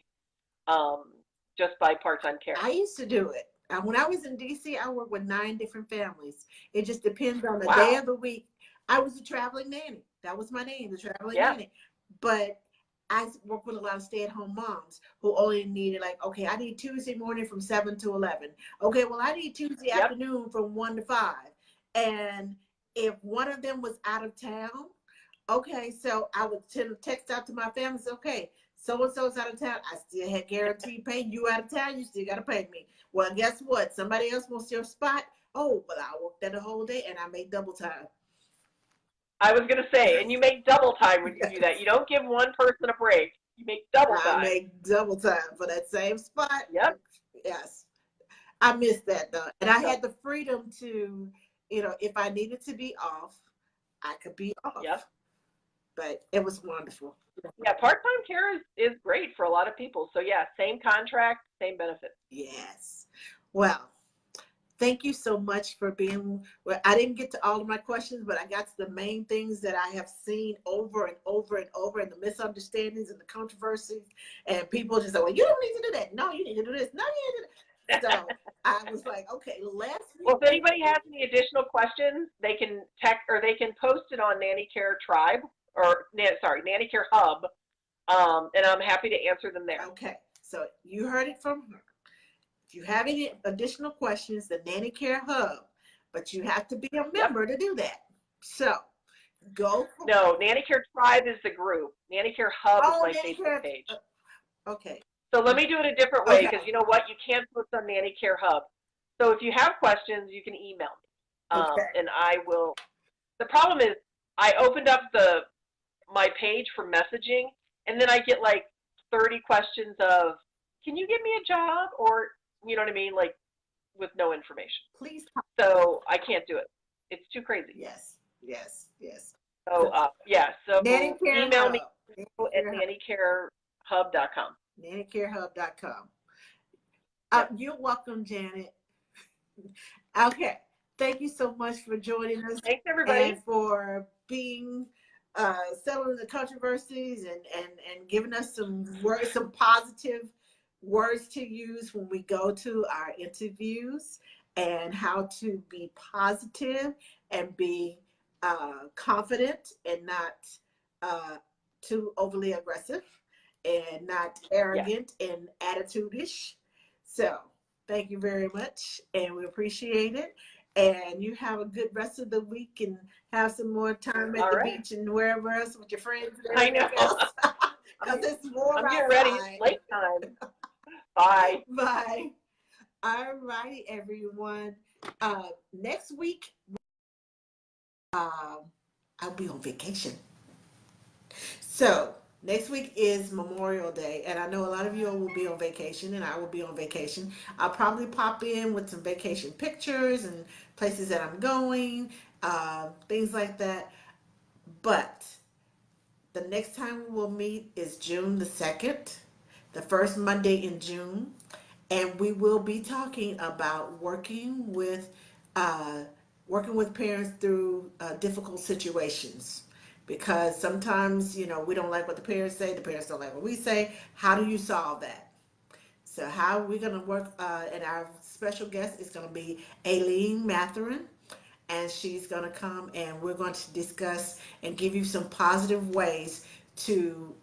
Speaker 2: just by part-time care.
Speaker 1: I used to do it. When I was in D.C., I worked with 9 different families. It just depends on the day of the week. I was a traveling nanny. That was my name, the traveling nanny. But I work with a lot of stay-at-home moms who only needed okay, I need Tuesday morning from 7 to 11. Okay, well, I need Tuesday afternoon from 1 to 5. And if one of them was out of town, okay, so I would text out to my family, say, okay, so-and-so's out of town. I still had guaranteed pay. You out of town, you still got to pay me. Well, guess what? Somebody else wants your spot. Oh, but I worked there the whole day and I make double time.
Speaker 2: I was going to say, and you make double time when you do that. You don't give one person a break. You make double time.
Speaker 1: I make double time for that same spot.
Speaker 2: Yep.
Speaker 1: Yes. I missed that, though. And I had the freedom to, if I needed to be off, I could be off.
Speaker 2: Yep.
Speaker 1: But it was wonderful.
Speaker 2: Yeah, part-time care is great for a lot of people. So, yeah, same contract, same benefits.
Speaker 1: Yes. Well, thank you so much for being. Well, I didn't get to all of my questions, but I got to the main things that I have seen over and over and over, and the misunderstandings and the controversies. And people just say, well, you don't need to do that. No, you need to do this. No, you need to do that. So I was like, okay,
Speaker 2: Well, if anybody has any additional questions, they can text or they can post it on Nanny Care Tribe Nanny Care Hub, and I'm happy to answer them there.
Speaker 1: Okay, so you heard it from her. If you have any additional questions, the Nanny Care Hub, but you have to be a member to do that. So go.
Speaker 2: No, Nanny Care Tribe is the group. Nanny Care Hub is my Facebook page.
Speaker 1: Okay.
Speaker 2: So let me do it a different way, because
Speaker 1: Okay.
Speaker 2: you know what? You can't post on Nanny Care Hub. So if you have questions, you can email me,
Speaker 1: Okay.
Speaker 2: and I will. The problem is, I opened up my page for messaging, and then I get like 30 questions of, "Can you give me a job?" or you know what I mean, like with no information.
Speaker 1: Please.
Speaker 2: So I can't do it. It's too crazy.
Speaker 1: Yes. Yes. Yes.
Speaker 2: So yeah.
Speaker 1: Nanny
Speaker 2: So
Speaker 1: Care
Speaker 2: email me
Speaker 1: Hub. Nanny
Speaker 2: at
Speaker 1: Care Hub.
Speaker 2: nannycarehub.com.
Speaker 1: nannycarehub.com.
Speaker 2: Yep.
Speaker 1: You're welcome, Janet. Okay. Thank you so much for joining us
Speaker 2: Thanks, everybody.
Speaker 1: and for being settling the controversies and giving us some words, some positive words to use when we go to our interviews, and how to be positive and be confident and not too overly aggressive and not
Speaker 2: Yeah.
Speaker 1: arrogant and attitude-ish. So thank you very much, and we appreciate it. And you have a good rest of the week, and have some more time at
Speaker 2: All
Speaker 1: the
Speaker 2: right.
Speaker 1: beach and wherever else with your friends and
Speaker 2: I know.
Speaker 1: everything else. Because it's warm
Speaker 2: I'm getting ready. It's
Speaker 1: outside.
Speaker 2: late time. Bye.
Speaker 1: Bye. All righty, everyone. Next week, I'll be on vacation. So next week is Memorial Day, and I know a lot of you all will be on vacation, and I will be on vacation. I'll probably pop in with some vacation pictures and places that I'm going, things like that. But the next time we will meet is June the 2nd, the first Monday in June, and we will be talking about uh, working with parents through difficult situations. Because sometimes, we don't like what the parents say, the parents don't like what we say. How do you solve that? So how we're going to work, and our special guest is going to be Aileen Matherin, and she's going to come and we're going to discuss and give you some positive ways to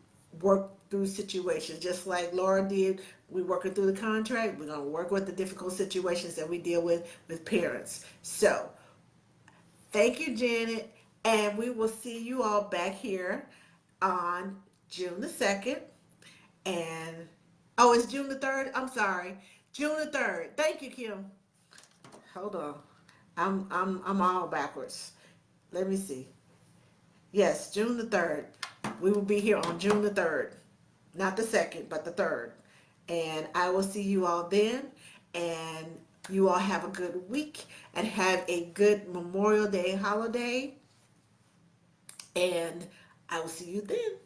Speaker 1: work through situations. Just like Lora did, we're working through the contract. We're going to work with the difficult situations that we deal with parents. So thank you, Janet, and we will see you all back here on June the 2nd. And oh, it's June the 3rd. I'm sorry, June the 3rd. Thank you, Kim. Hold on. I'm all backwards. Let me see. Yes, June the 3rd. We will be here on June the 3rd. Not the 2nd, but the 3rd. And I will see you all then. And you all have a good week and have a good Memorial Day holiday. And I will see you then.